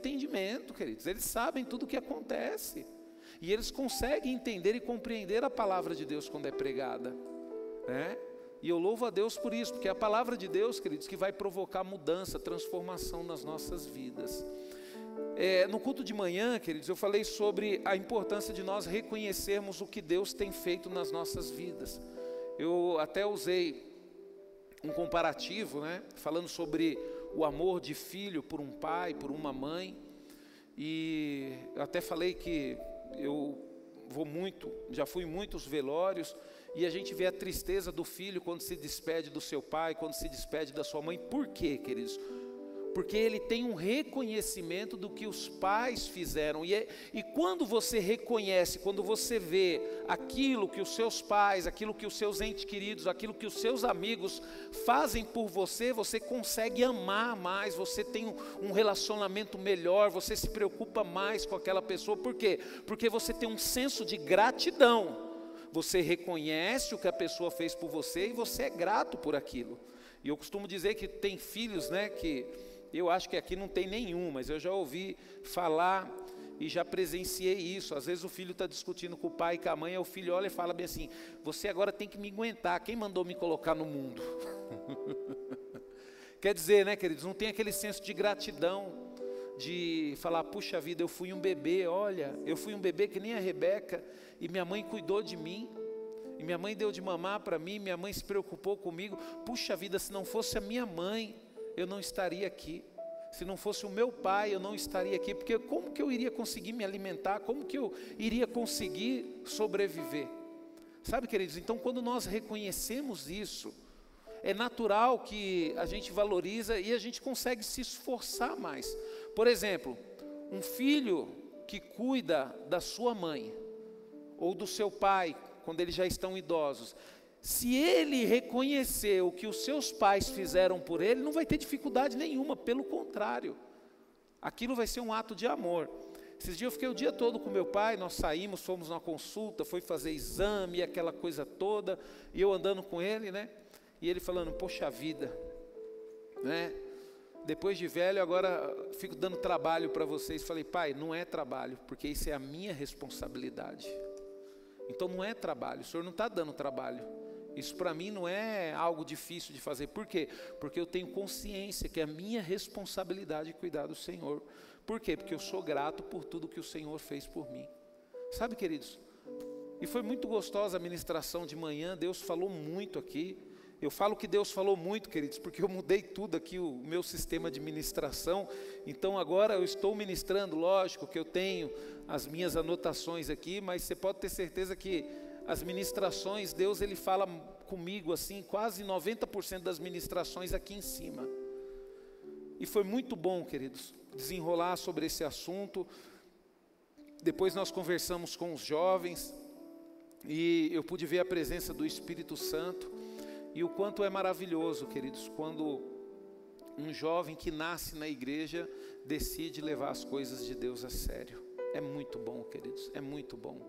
entendimento, queridos. Eles sabem tudo o que acontece. E eles conseguem entender e compreender a palavra de Deus quando é pregada, né? E eu louvo a Deus por isso, porque é a palavra de Deus, queridos, que vai provocar mudança, transformação nas nossas vidas. No culto de manhã, queridos, eu falei sobre a importância de nós reconhecermos o que Deus tem feito nas nossas vidas. Eu até usei um comparativo, né, falando sobre o amor de filho por um pai, por uma mãe. E eu até falei que eu já fui em muitos velórios, e a gente vê a tristeza do filho quando se despede do seu pai, quando se despede da sua mãe. Por quê, queridos? Porque ele tem um reconhecimento do que os pais fizeram. E quando você reconhece, quando você vê aquilo que os seus pais, aquilo que os seus entes queridos, aquilo que os seus amigos fazem por você, você consegue amar mais, você tem um relacionamento melhor, você se preocupa mais com aquela pessoa. Por quê? Porque você tem um senso de gratidão. Você reconhece o que a pessoa fez por você e você é grato por aquilo. E eu costumo dizer que tem filhos, né, que eu acho que aqui não tem nenhum, mas eu já ouvi falar e já presenciei isso. Às vezes o filho está discutindo com o pai e com a mãe, e o filho olha e fala bem assim: você agora tem que me aguentar, quem mandou me colocar no mundo? Quer dizer, né, queridos, não tem aquele senso de gratidão, de falar: puxa vida, eu fui um bebê, olha, eu fui um bebê que nem a Rebeca, e minha mãe cuidou de mim, e minha mãe deu de mamar para mim, minha mãe se preocupou comigo. Puxa vida, se não fosse a minha mãe, eu não estaria aqui. Se não fosse o meu pai, eu não estaria aqui, porque como que eu iria conseguir me alimentar? Como que eu iria conseguir sobreviver? Sabe, queridos, então quando nós reconhecemos isso, é natural que a gente valoriza e a gente consegue se esforçar mais. Por exemplo, um filho que cuida da sua mãe ou do seu pai, quando eles já estão idosos, se ele reconhecer o que os seus pais fizeram por ele, não vai ter dificuldade nenhuma, pelo contrário, aquilo vai ser um ato de amor. Esses dias eu fiquei o dia todo com meu pai, nós saímos, fomos numa consulta, foi fazer exame, aquela coisa toda, e eu andando com ele, né, e ele falando: poxa vida, né, depois de velho agora fico dando trabalho para vocês. Falei: pai, não é trabalho, porque isso é a minha responsabilidade. Então não é trabalho, o senhor não está dando trabalho. Isso para mim não é algo difícil de fazer. Por quê? Porque eu tenho consciência que é a minha responsabilidade cuidar do Senhor. Por quê? Porque eu sou grato por tudo que o Senhor fez por mim. Sabe, queridos? E foi muito gostosa a ministração de manhã, Deus falou muito aqui. Eu falo que Deus falou muito, queridos, porque eu mudei tudo aqui, o meu sistema de ministração. Então agora eu estou ministrando, lógico que eu tenho as minhas anotações aqui, mas você pode ter certeza que as ministrações, Deus ele fala comigo assim, quase 90% das ministrações aqui em cima. E foi muito bom, queridos, desenrolar sobre esse assunto. Depois nós conversamos com os jovens e eu pude ver a presença do Espírito Santo. E o quanto é maravilhoso, queridos, quando um jovem que nasce na igreja decide levar as coisas de Deus a sério. É muito bom, queridos, é muito bom,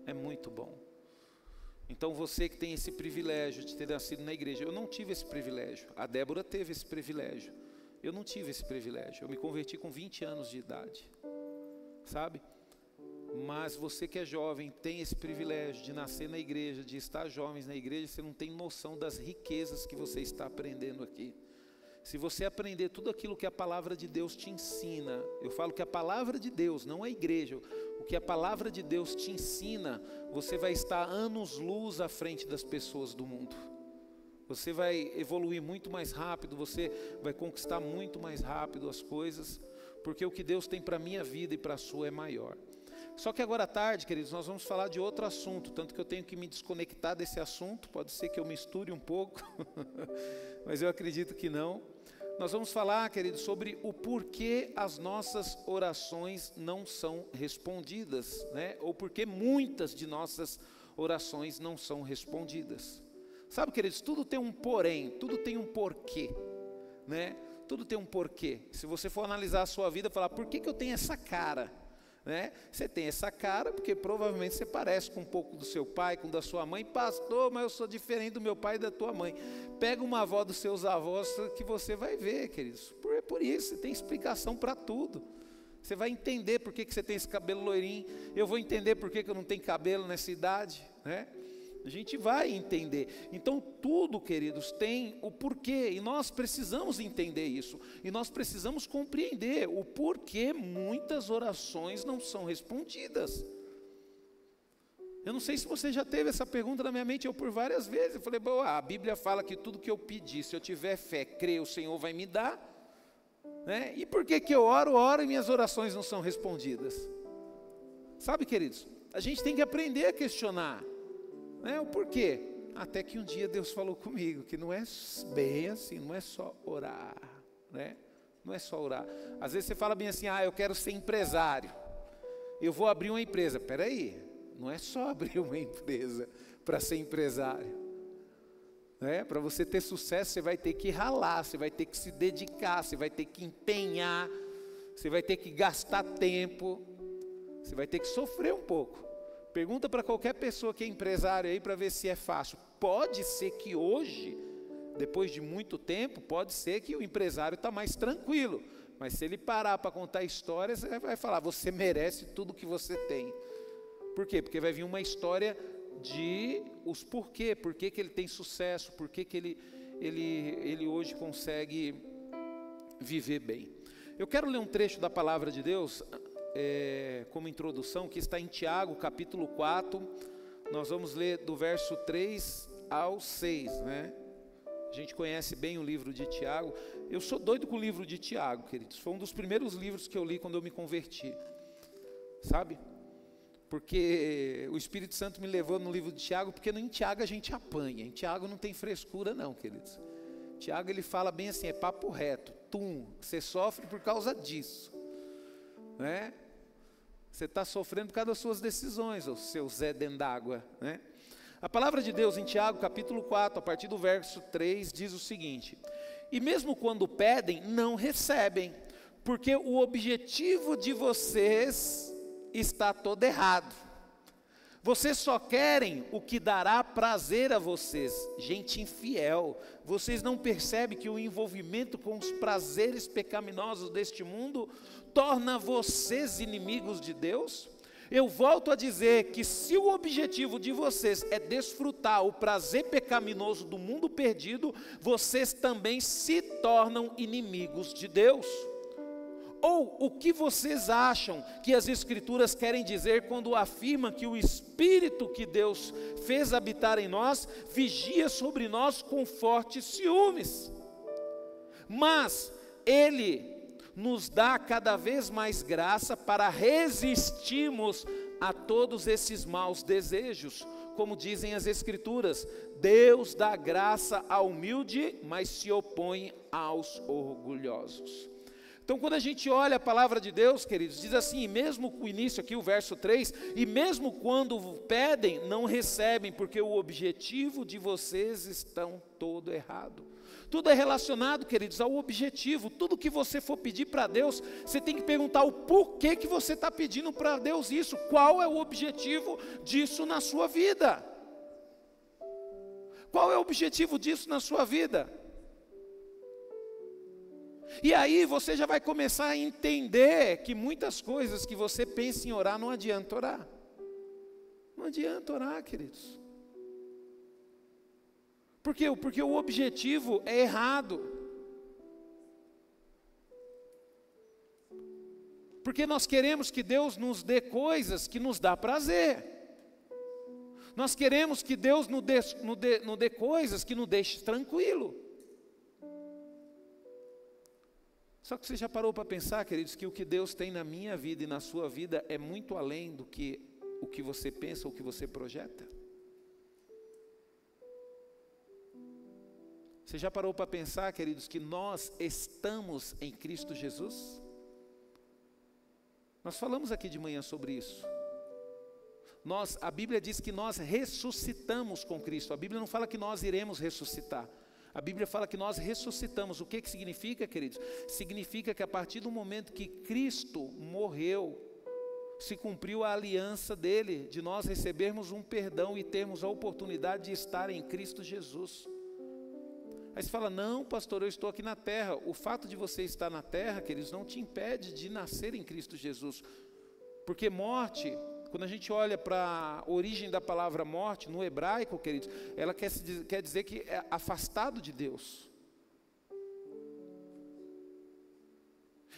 é muito bom. Então você que tem esse privilégio de ter nascido na igreja, eu não tive esse privilégio, a Débora teve esse privilégio, eu não tive esse privilégio, eu me converti com 20 anos de idade, sabe? Mas você que é jovem, tem esse privilégio de nascer na igreja, de estar jovens na igreja, você não tem noção das riquezas que você está aprendendo aqui. Se você aprender tudo aquilo que a palavra de Deus te ensina, eu falo que a palavra de Deus, não a igreja, o que a palavra de Deus te ensina, você vai estar anos-luz à frente das pessoas do mundo. Você vai evoluir muito mais rápido, você vai conquistar muito mais rápido as coisas, porque o que Deus tem para a minha vida e para a sua é maior. Só que agora à tarde, queridos, nós vamos falar de outro assunto, tanto que eu tenho que me desconectar desse assunto, pode ser que eu misture um pouco, mas eu acredito que não. Nós vamos falar, queridos, sobre o porquê as nossas orações não são respondidas, né? Ou porquê muitas de nossas orações não são respondidas. Sabe, queridos, tudo tem um porém, tudo tem um porquê, né? Tudo tem um porquê. Se você for analisar a sua vida, falar: por que eu tenho essa cara? Né? Você tem essa cara porque provavelmente você parece com um pouco do seu pai, com da sua mãe. Pastor, mas eu sou diferente do meu pai e da tua mãe. Pega uma avó dos seus avós que você vai ver, queridos. É por isso, tem explicação para tudo. Você vai entender por que você tem esse cabelo loirinho. Eu vou entender por que eu não tenho cabelo nessa idade, né? A gente vai entender. Então tudo, queridos, tem o porquê. E nós precisamos entender isso. E nós precisamos compreender o porquê muitas orações não são respondidas. Eu não sei se você já teve essa pergunta na minha mente, eu por várias vezes. Eu falei, a Bíblia fala que tudo que eu pedir, se eu tiver fé, crer, o Senhor vai me dar. Né? E por que eu oro e minhas orações não são respondidas? Sabe, queridos, a gente tem que aprender a questionar, né? O porquê. Até que um dia Deus falou comigo, que não é bem assim, não é só orar, né? Não é só orar. Às vezes você fala bem assim, eu quero ser empresário, eu vou abrir uma empresa. Peraí, não é só abrir uma empresa para ser empresário. Para você ter sucesso, você vai ter que ralar, você vai ter que se dedicar, você vai ter que empenhar, você vai ter que gastar tempo, você vai ter que sofrer um pouco. Pergunta para qualquer pessoa que é empresário aí para ver se é fácil. Pode ser que hoje, depois de muito tempo, pode ser que o empresário está mais tranquilo. Mas se ele parar para contar histórias, ele vai falar, você merece tudo que você tem. Por quê? Porque vai vir uma história de os porquê, por que ele tem sucesso, por que ele hoje consegue viver bem. Eu quero ler um trecho da palavra de Deus, como introdução, que está em Tiago, capítulo 4, nós vamos ler do verso 3 ao 6, né? A gente conhece bem o livro de Tiago. Eu sou doido com o livro de Tiago, queridos, foi um dos primeiros livros que eu li quando eu me converti, sabe? Porque o Espírito Santo me levou no livro de Tiago, porque em Tiago a gente apanha, em Tiago não tem frescura não, queridos. Tiago ele fala bem assim, é papo reto, você sofre por causa disso, né? Você está sofrendo por causa das suas decisões, o seu Zé dentro d'água, né? A palavra de Deus em Tiago, capítulo 4, a partir do verso 3, diz o seguinte: e mesmo quando pedem, não recebem, porque o objetivo de vocês está todo errado. Vocês só querem o que dará prazer a vocês. Gente infiel, vocês não percebem que o envolvimento com os prazeres pecaminosos deste mundo torna vocês inimigos de Deus? Eu volto a dizer que se o objetivo de vocês é desfrutar o prazer pecaminoso do mundo perdido, vocês também se tornam inimigos de Deus. Ou o que vocês acham que as Escrituras querem dizer quando afirmam que o Espírito que Deus fez habitar em nós vigia sobre nós com fortes ciúmes? Mas Ele nos dá cada vez mais graça para resistirmos a todos esses maus desejos. Como dizem as Escrituras, Deus dá graça ao humilde, mas se opõe aos orgulhosos. Então quando a gente olha a palavra de Deus, queridos, diz assim, mesmo o início aqui, o verso 3, e mesmo quando pedem, não recebem, porque o objetivo de vocês estão todo errado. Tudo é relacionado, queridos, ao objetivo. Tudo que você for pedir para Deus, você tem que perguntar o porquê que você está pedindo para Deus isso. Qual é o objetivo disso na sua vida? Qual é o objetivo disso na sua vida? E aí você já vai começar a entender que muitas coisas que você pensa em orar, não adianta orar. Não adianta orar, queridos. Por quê? Porque o objetivo é errado. Porque nós queremos que Deus nos dê coisas que nos dá prazer. Nós queremos que Deus nos dê coisas que nos deixe tranquilo. Só que você já parou para pensar, queridos, que o que Deus tem na minha vida e na sua vida é muito além do que o que você pensa ou o que você projeta? Você já parou para pensar, queridos, que nós estamos em Cristo Jesus? Nós falamos aqui de manhã sobre isso. A Bíblia diz que nós ressuscitamos com Cristo. A Bíblia não fala que nós iremos ressuscitar. A Bíblia fala que nós ressuscitamos. O que significa, queridos? Significa que a partir do momento que Cristo morreu, se cumpriu a aliança dele, de nós recebermos um perdão e termos a oportunidade de estar em Cristo Jesus. Aí você fala, não pastor, eu estou aqui na terra. O fato de você estar na terra, queridos, não te impede de nascer em Cristo Jesus. Porque morte, quando a gente olha para a origem da palavra morte, no hebraico, queridos, ela quer dizer que é afastado de Deus.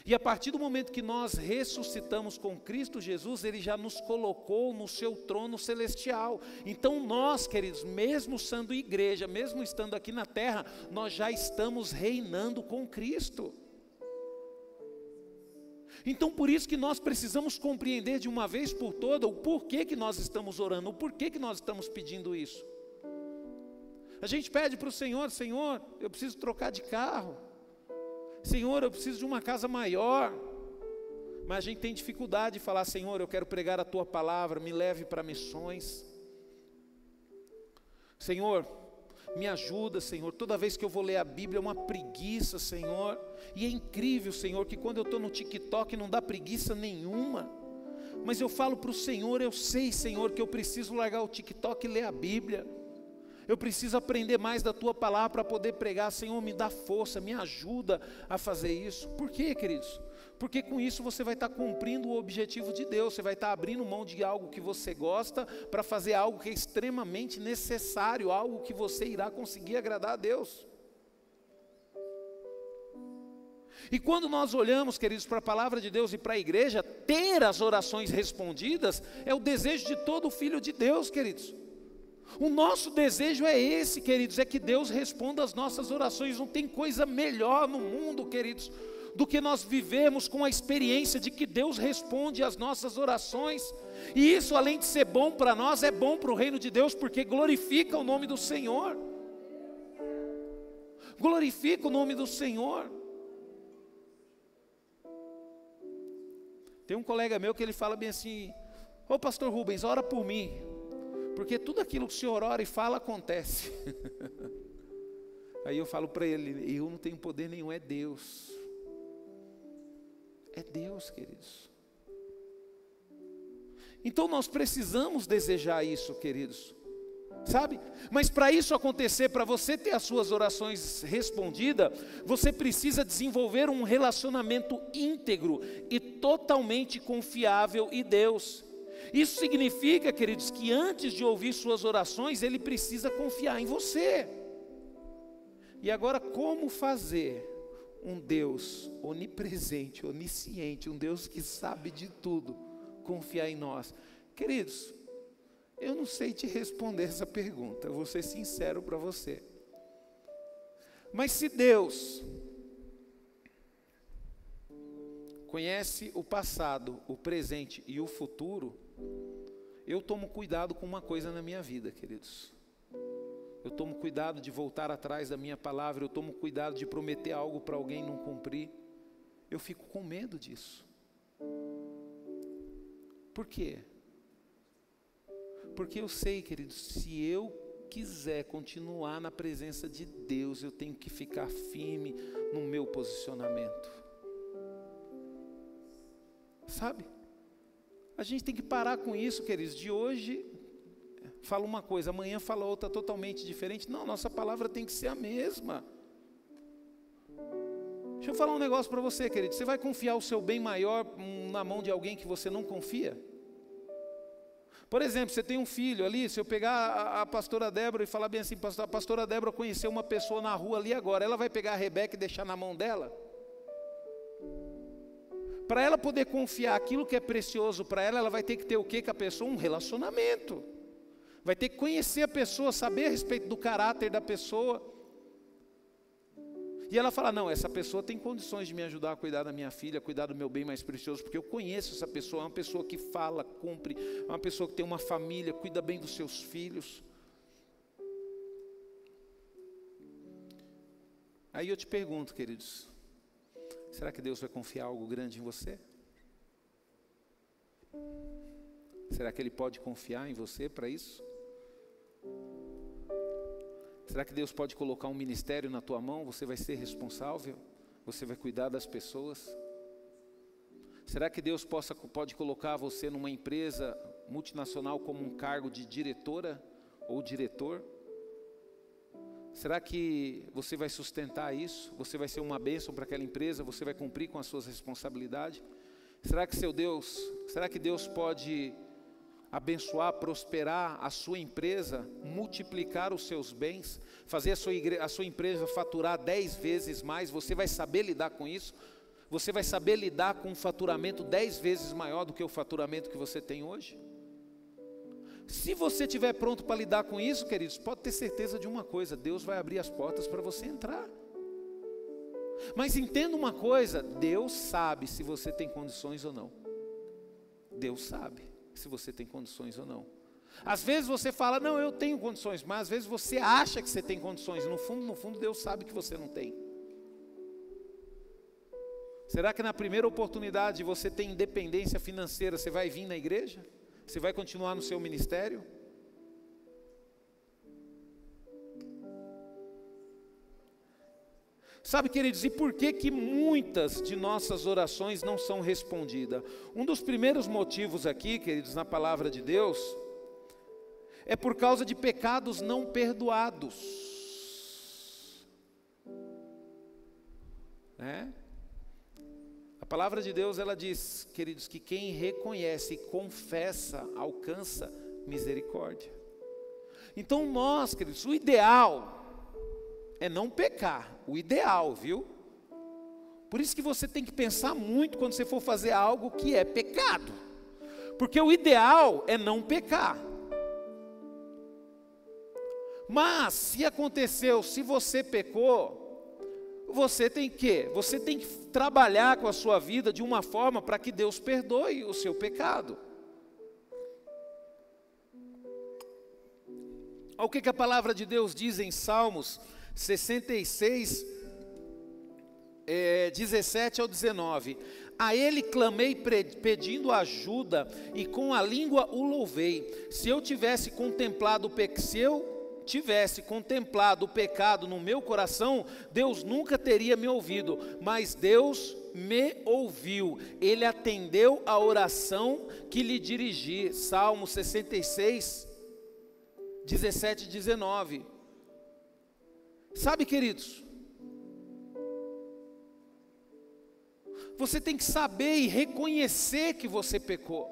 E a partir do momento que nós ressuscitamos com Cristo Jesus, Ele já nos colocou no seu trono celestial. Então nós, queridos, mesmo sendo igreja, mesmo estando aqui na terra, nós já estamos reinando com Cristo. Então por isso que nós precisamos compreender de uma vez por toda o porquê que nós estamos orando, o porquê que nós estamos pedindo isso. A gente pede para o Senhor, Senhor, eu preciso trocar de carro. Senhor, eu preciso de uma casa maior. Mas a gente tem dificuldade de falar, Senhor, eu quero pregar a Tua palavra, me leve para missões. Senhor, me ajuda, Senhor, toda vez que eu vou ler a Bíblia é uma preguiça, Senhor. E é incrível, Senhor, que quando eu estou no TikTok não dá preguiça nenhuma. Mas eu falo para o Senhor, eu sei, Senhor, que eu preciso largar o TikTok e ler a Bíblia. Eu preciso aprender mais da Tua palavra para poder pregar. Senhor, me dá força, me ajuda a fazer isso. Por quê, queridos? Porque com isso você vai estar cumprindo o objetivo de Deus. Você vai estar abrindo mão de algo que você gosta para fazer algo que é extremamente necessário, algo que você irá conseguir agradar a Deus. E quando nós olhamos, queridos, para a palavra de Deus e para a igreja, ter as orações respondidas é o desejo de todo filho de Deus, queridos. O nosso desejo é esse, queridos, é que Deus responda às nossas orações. Não tem coisa melhor no mundo, queridos, do que nós vivemos com a experiência de que Deus responde às nossas orações. E isso, além de ser bom para nós, é bom para o reino de Deus, porque glorifica o nome do Senhor. Glorifica o nome do Senhor. Tem um colega meu que ele fala bem assim, ô pastor Rubens, ora por mim. Porque tudo aquilo que o Senhor ora e fala acontece. Aí eu falo para ele, eu não tenho poder nenhum, é Deus. É Deus, queridos. Então nós precisamos desejar isso, queridos. Sabe? Mas para isso acontecer, para você ter as suas orações respondidas, você precisa desenvolver um relacionamento íntegro e totalmente confiável em Deus. Isso significa, queridos, que antes de ouvir suas orações, Ele precisa confiar em você. E agora, como fazer um Deus onipresente, onisciente, um Deus que sabe de tudo, confiar em nós? Queridos, eu não sei te responder essa pergunta, eu vou ser sincero para você. Mas se Deus conhece o passado, o presente e o futuro, eu tomo cuidado com uma coisa na minha vida, queridos. Eu tomo cuidado de voltar atrás da minha palavra, eu tomo cuidado de prometer algo para alguém e não cumprir. Eu fico com medo disso. Por quê? Porque eu sei, queridos, se eu quiser continuar na presença de Deus, eu tenho que ficar firme no meu posicionamento. Sabe? A gente tem que parar com isso, queridos. De hoje fala uma coisa, amanhã fala outra totalmente diferente. Não, nossa palavra tem que ser a mesma. Deixa eu falar um negócio para você, querido. Você vai confiar o seu bem maior na mão de alguém que você não confia? Por exemplo, você tem um filho ali, se eu pegar a pastora Débora e falar bem assim, a pastora Débora conheceu uma pessoa na rua ali agora, ela vai pegar a Rebeca e deixar na mão dela? Para ela poder confiar aquilo que é precioso para ela, ela vai ter que ter o que com a pessoa? Um relacionamento. Vai ter que conhecer a pessoa, saber a respeito do caráter da pessoa. E ela fala, não, essa pessoa tem condições de me ajudar a cuidar da minha filha, a cuidar do meu bem mais precioso, porque eu conheço essa pessoa, é uma pessoa que fala, cumpre, é uma pessoa que tem uma família, cuida bem dos seus filhos. Aí eu te pergunto, queridos, será que Deus vai confiar algo grande em você? Será que Ele pode confiar em você para isso? Será que Deus pode colocar um ministério na tua mão? Você vai ser responsável? Você vai cuidar das pessoas? Será que Deus pode colocar você numa empresa multinacional como um cargo de diretora ou diretor? Será que você vai sustentar isso? Você vai ser uma bênção para aquela empresa? Você vai cumprir com as suas responsabilidades? Será que Deus pode abençoar, prosperar a sua empresa, multiplicar os seus bens, fazer a sua empresa faturar 10 vezes mais? Você vai saber lidar com isso? Você vai saber lidar com um faturamento 10 vezes maior do que o faturamento que você tem hoje? Se você estiver pronto para lidar com isso, queridos, pode ter certeza de uma coisa: Deus vai abrir as portas para você entrar. Mas entenda uma coisa: Deus sabe se você tem condições ou não. Deus sabe se você tem condições ou não. Às vezes você fala, não, eu tenho condições, mas às vezes você acha que você tem condições. No fundo, Deus sabe que você não tem. Será que na primeira oportunidade você tem independência financeira, você vai vir na igreja? Você vai continuar no seu ministério? Sabe, queridos, e por que muitas de nossas orações não são respondidas? Um dos primeiros motivos aqui, queridos, na palavra de Deus, é por causa de pecados não perdoados. A palavra de Deus, ela diz, queridos, que quem reconhece e confessa, alcança misericórdia. Então nós, queridos, o ideal é não pecar, o ideal, viu? Por isso que você tem que pensar muito quando você for fazer algo que é pecado, porque o ideal é não pecar. Mas se aconteceu, se você pecou, você tem que trabalhar com a sua vida de uma forma para que Deus perdoe o seu pecado. Olha o que a palavra de Deus diz em Salmos 66, 17 ao 19. A ele clamei pedindo ajuda, e com a língua o louvei. Se eu tivesse contemplado o pecado no meu coração, Deus nunca teria me ouvido, mas Deus me ouviu, Ele atendeu a oração que lhe dirigi. Salmo 66, 17 e 19. Sabe, queridos, você tem que saber e reconhecer que você pecou.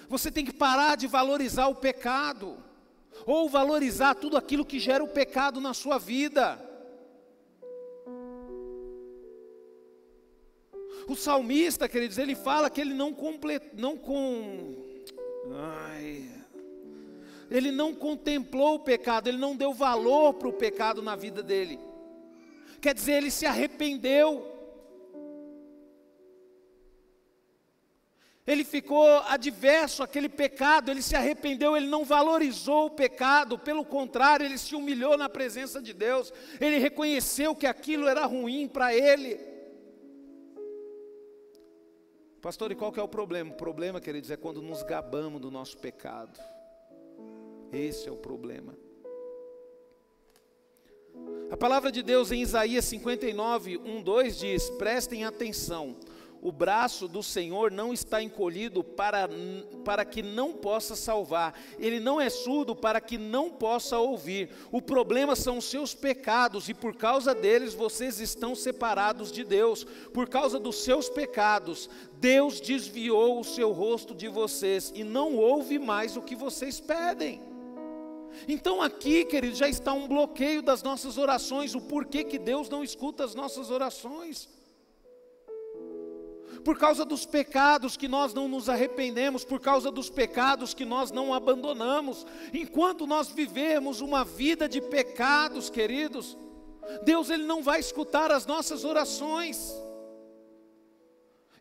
Você tem que parar de valorizar o pecado, ou valorizar tudo aquilo que gera o pecado na sua vida. O salmista, queridos, ele fala que ele ele não contemplou o pecado, ele não deu valor para o pecado na vida dele. Quer dizer, ele se arrependeu. Ele ficou adverso àquele pecado, ele se arrependeu, ele não valorizou o pecado, pelo contrário, ele se humilhou na presença de Deus, ele reconheceu que aquilo era ruim para ele. Pastor, e qual que é o problema? O problema, queridos, é quando nos gabamos do nosso pecado. Esse é o problema. A palavra de Deus em Isaías 59, 1, 2 diz, prestem atenção. O braço do Senhor não está encolhido para que não possa salvar. Ele não é surdo para que não possa ouvir. O problema são os seus pecados, e por causa deles vocês estão separados de Deus. Por causa dos seus pecados, Deus desviou o seu rosto de vocês e não ouve mais o que vocês pedem. Então aqui, queridos, já está um bloqueio das nossas orações. O porquê que Deus não escuta as nossas orações? Por causa dos pecados que nós não nos arrependemos, por causa dos pecados que nós não abandonamos. Enquanto nós vivermos uma vida de pecados, queridos, Deus ele não vai escutar as nossas orações.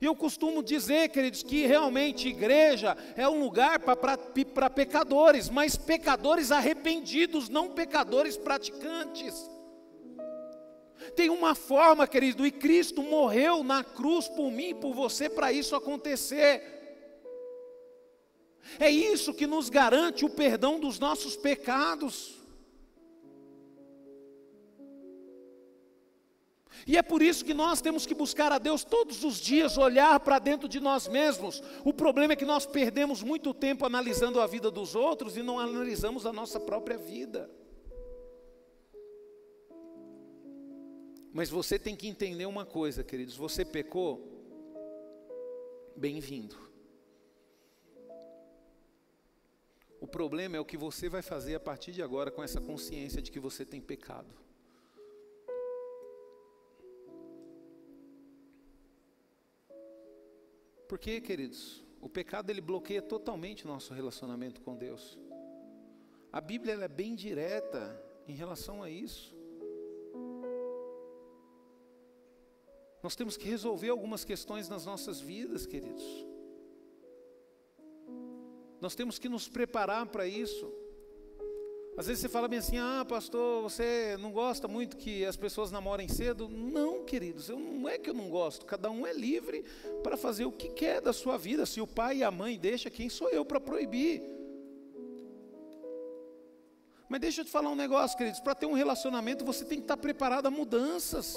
E eu costumo dizer, queridos, que realmente igreja é um lugar para pecadores, mas pecadores arrependidos, não pecadores praticantes. Tem uma forma, querido, e Cristo morreu na cruz por mim e por você para isso acontecer. É isso que nos garante o perdão dos nossos pecados. E é por isso que nós temos que buscar a Deus todos os dias, olhar para dentro de nós mesmos. O problema é que nós perdemos muito tempo analisando a vida dos outros e não analisamos a nossa própria vida. Mas você tem que entender uma coisa, queridos: você pecou, bem-vindo. O problema é o que você vai fazer a partir de agora com essa consciência de que você tem pecado. Porque, queridos, o pecado ele bloqueia totalmente o nosso relacionamento com Deus. A Bíblia ela é bem direta em relação a isso. Nós temos que resolver algumas questões nas nossas vidas, queridos. Nós temos que nos preparar para isso. Às vezes você fala bem assim: ah, pastor, você não gosta muito que as pessoas namorem cedo? Não, queridos, não é que eu não gosto. Cada um é livre para fazer o que quer da sua vida. Se o pai e a mãe deixam, quem sou eu para proibir? Mas deixa eu te falar um negócio, queridos: para ter um relacionamento você tem que estar preparado a mudanças.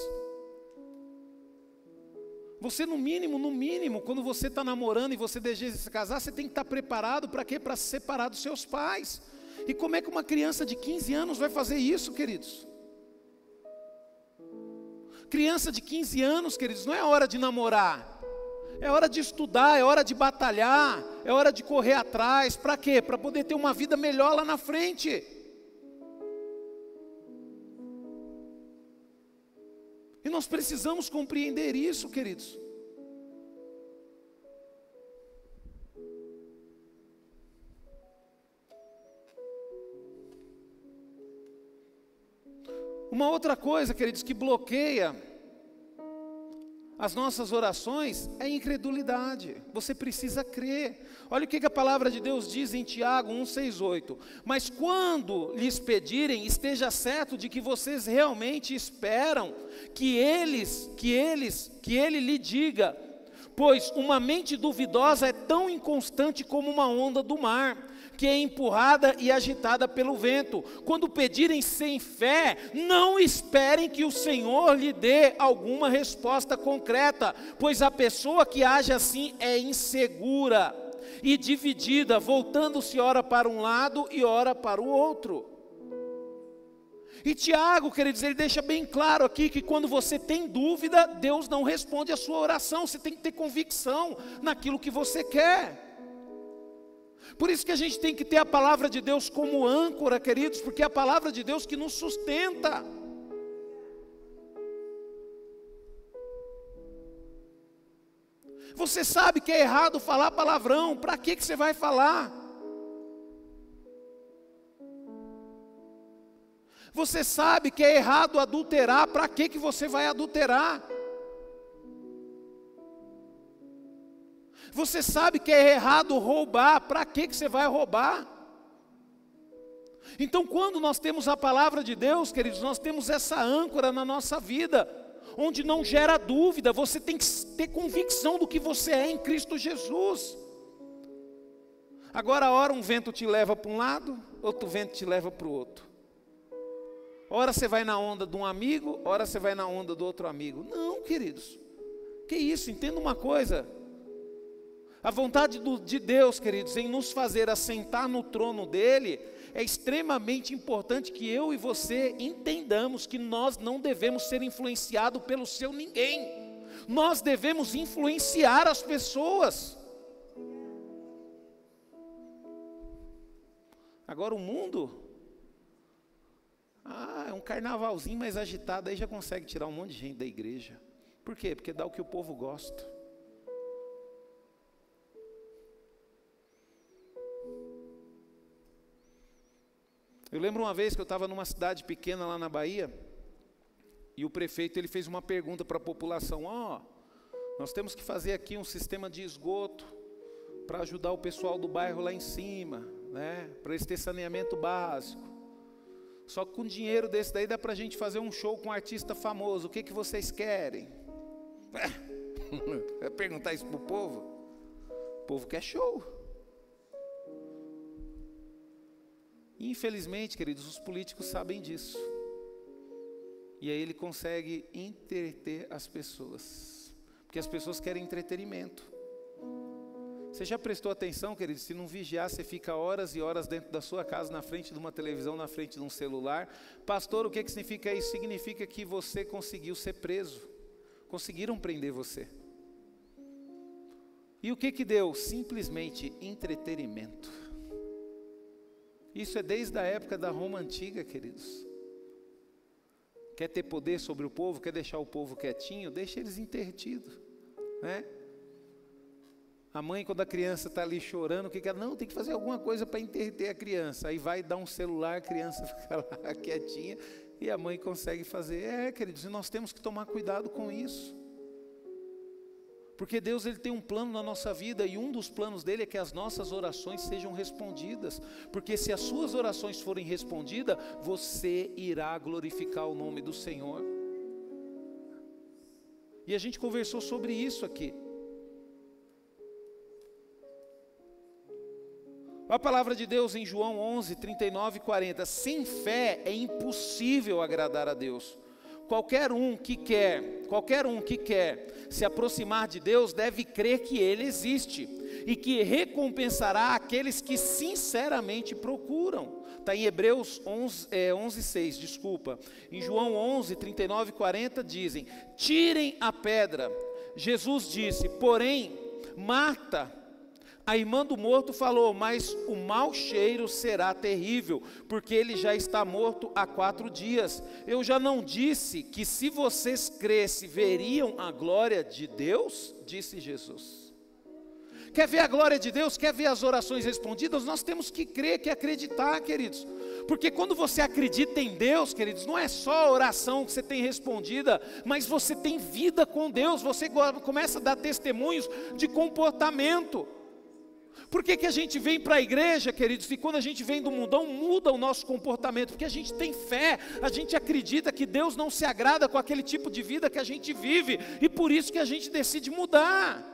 Você no mínimo, quando você está namorando e você deseja se casar, você tem que estar preparado para quê? Para se separar dos seus pais. E como é que uma criança de 15 anos vai fazer isso, queridos? Criança de 15 anos, queridos, não é hora de namorar. É hora de estudar, é hora de batalhar, é hora de correr atrás. Para quê? Para poder ter uma vida melhor lá na frente. E nós precisamos compreender isso, queridos. Uma outra coisa, queridos, que bloqueia as nossas orações é a incredulidade. Você precisa crer. Olha o que a palavra de Deus diz em Tiago 1,6,8. Mas quando lhes pedirem, esteja certo de que vocês realmente esperam que ele lhe diga. Pois uma mente duvidosa é tão inconstante como uma onda do mar, que é empurrada e agitada pelo vento. Quando pedirem sem fé, não esperem que o Senhor lhe dê alguma resposta concreta, pois a pessoa que age assim é insegura e dividida, voltando-se ora para um lado e ora para o outro. E Tiago, queridos, ele deixa bem claro aqui que quando você tem dúvida, Deus não responde a sua oração. Você tem que ter convicção naquilo que você quer. Por isso que a gente tem que ter a palavra de Deus como âncora, queridos, porque é a palavra de Deus que nos sustenta. Você sabe que é errado falar palavrão, para que você vai falar? Você sabe que é errado adulterar, para que você vai adulterar? Você sabe que é errado roubar, para que você vai roubar? Então, quando nós temos a palavra de Deus, queridos, nós temos essa âncora na nossa vida, onde não gera dúvida. Você tem que ter convicção do que você é em Cristo Jesus. Agora, ora um vento te leva para um lado, outro vento te leva para o outro. Ora você vai na onda de um amigo, ora você vai na onda do outro amigo. Não, queridos, que isso, entenda uma coisa. A vontade de Deus, queridos, em nos fazer assentar no trono dele, é extremamente importante que eu e você entendamos que nós não devemos ser influenciados pelo seu ninguém. Nós devemos influenciar as pessoas. Agora o mundo, é um carnavalzinho mais agitado, aí já consegue tirar um monte de gente da igreja. Por quê? Porque dá o que o povo gosta. Eu lembro uma vez que eu estava numa cidade pequena lá na Bahia, e o prefeito ele fez uma pergunta para a população: nós temos que fazer aqui um sistema de esgoto para ajudar o pessoal do bairro lá em cima, né, para eles terem saneamento básico. Só que com dinheiro desse daí dá para a gente fazer um show com um artista famoso. O que vocês querem? Vai perguntar isso para o povo? O povo quer show. Infelizmente, queridos, os políticos sabem disso. E aí ele consegue entreter as pessoas, porque as pessoas querem entretenimento. Você já prestou atenção, querido? Se não vigiar, você fica horas e horas dentro da sua casa, na frente de uma televisão, na frente de um celular. Pastor, o que significa isso? Significa que você conseguiu ser preso. Conseguiram prender você. E o que deu? Simplesmente entretenimento. Isso é desde a época da Roma antiga, queridos. Quer ter poder sobre o povo? Quer deixar o povo quietinho? Deixa eles entretidos, né? A mãe, quando a criança está ali chorando, o que ela? Não, tem que fazer alguma coisa para entreter a criança. Aí vai dar um celular, a criança fica lá quietinha e a mãe consegue fazer. Queridos, e nós temos que tomar cuidado com isso. Porque Deus, Ele tem um plano na nossa vida, e um dos planos dele é que as nossas orações sejam respondidas. Porque se as suas orações forem respondidas, você irá glorificar o nome do Senhor. E a gente conversou sobre isso aqui. A palavra de Deus em João 11, 39 e 40. Sem fé é impossível agradar a Deus. Qualquer um que quer se aproximar de Deus deve crer que Ele existe e que recompensará aqueles que sinceramente procuram. Está em Hebreus 11:6, desculpa. Em João 11, 39 e 40 dizem: tirem a pedra. Jesus disse, porém, Marta, a irmã do morto, falou, mas o mau cheiro será terrível, porque ele já está morto há 4 dias. Eu já não disse que se vocês crescem, veriam a glória de Deus? Disse Jesus. Quer ver a glória de Deus? Quer ver as orações respondidas? Nós temos que crer, que acreditar, queridos. Porque quando você acredita em Deus, queridos, não é só a oração que você tem respondida, mas você tem vida com Deus, você começa a dar testemunhos de comportamento. Por que a gente vem para a igreja, queridos, e quando a gente vem do mundão, muda o nosso comportamento? Porque a gente tem fé, a gente acredita que Deus não se agrada com aquele tipo de vida que a gente vive, e por isso que a gente decide mudar.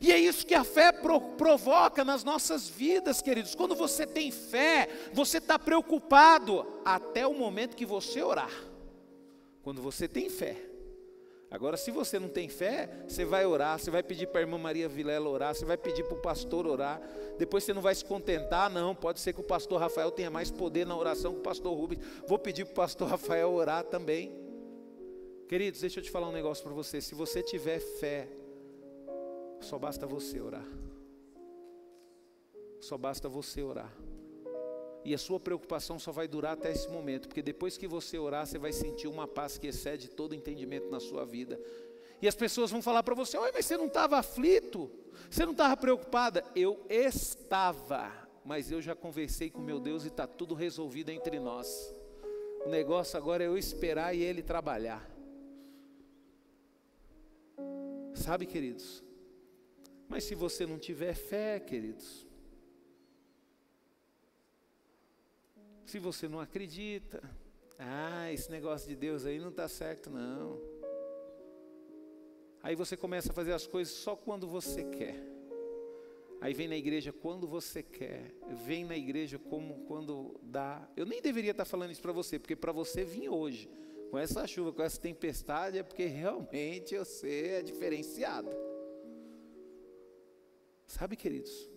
E é isso que a fé provoca nas nossas vidas, queridos. Quando você tem fé, você está preocupado até o momento que você orar. Quando você tem fé. Agora, se você não tem fé, você vai orar, você vai pedir para a irmã Maria Vilela orar, você vai pedir para o pastor orar, depois você não vai se contentar, não, pode ser que o pastor Rafael tenha mais poder na oração que o pastor Rubens, vou pedir para o pastor Rafael orar também. Queridos, deixa eu te falar um negócio para você, se você tiver fé, só basta você orar, só basta você orar. E a sua preocupação só vai durar até esse momento, porque depois que você orar, você vai sentir uma paz que excede todo entendimento na sua vida. E as pessoas vão falar para você, mas você não estava aflito? Você não estava preocupada? Eu estava, mas eu já conversei com meu Deus e está tudo resolvido entre nós. O negócio agora é eu esperar e Ele trabalhar. Sabe, queridos? Mas se você não tiver fé, queridos, se você não acredita, esse negócio de Deus aí não está certo não. Aí você começa a fazer as coisas só quando você quer. Aí vem na igreja quando você quer. Vem na igreja como quando dá. Eu nem deveria estar falando isso para você, porque para você vir hoje, com essa chuva, com essa tempestade, é porque realmente você é diferenciado. Sabe, queridos?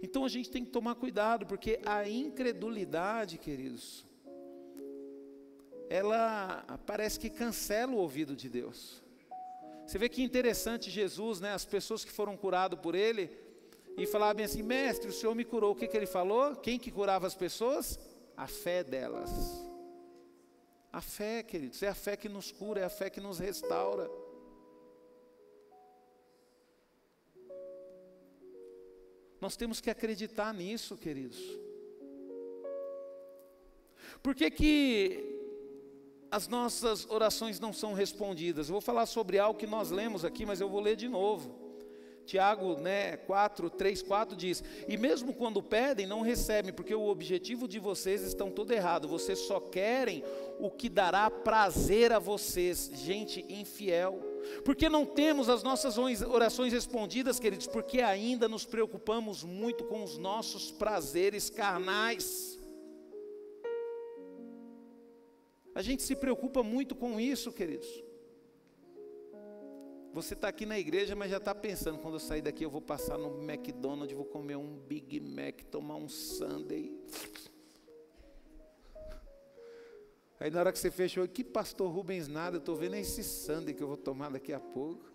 Então a gente tem que tomar cuidado, porque a incredulidade, queridos, ela parece que cancela o ouvido de Deus. Você vê que interessante Jesus, né? As pessoas que foram curadas por Ele, e falavam bem assim, mestre, o Senhor me curou. O que Ele falou? Quem que curava as pessoas? A fé delas. A fé, queridos, é a fé que nos cura, é a fé que nos restaura. Nós temos que acreditar nisso, queridos. Por que as nossas orações não são respondidas? Eu vou falar sobre algo que nós lemos aqui, mas eu vou ler de novo. Tiago 3:4 diz, e mesmo quando pedem, não recebem, porque o objetivo de vocês estão todo errado. Vocês só querem o que dará prazer a vocês, gente infiel. Porque não temos as nossas orações respondidas, queridos? Porque ainda nos preocupamos muito com os nossos prazeres carnais. A gente se preocupa muito com isso, queridos. Você está aqui na igreja, mas já está pensando, quando eu sair daqui eu vou passar no McDonald's, vou comer um Big Mac, tomar um sundae. Aí na hora que você fechou, que pastor Rubens nada, eu estou vendo esse sundae que eu vou tomar daqui a pouco.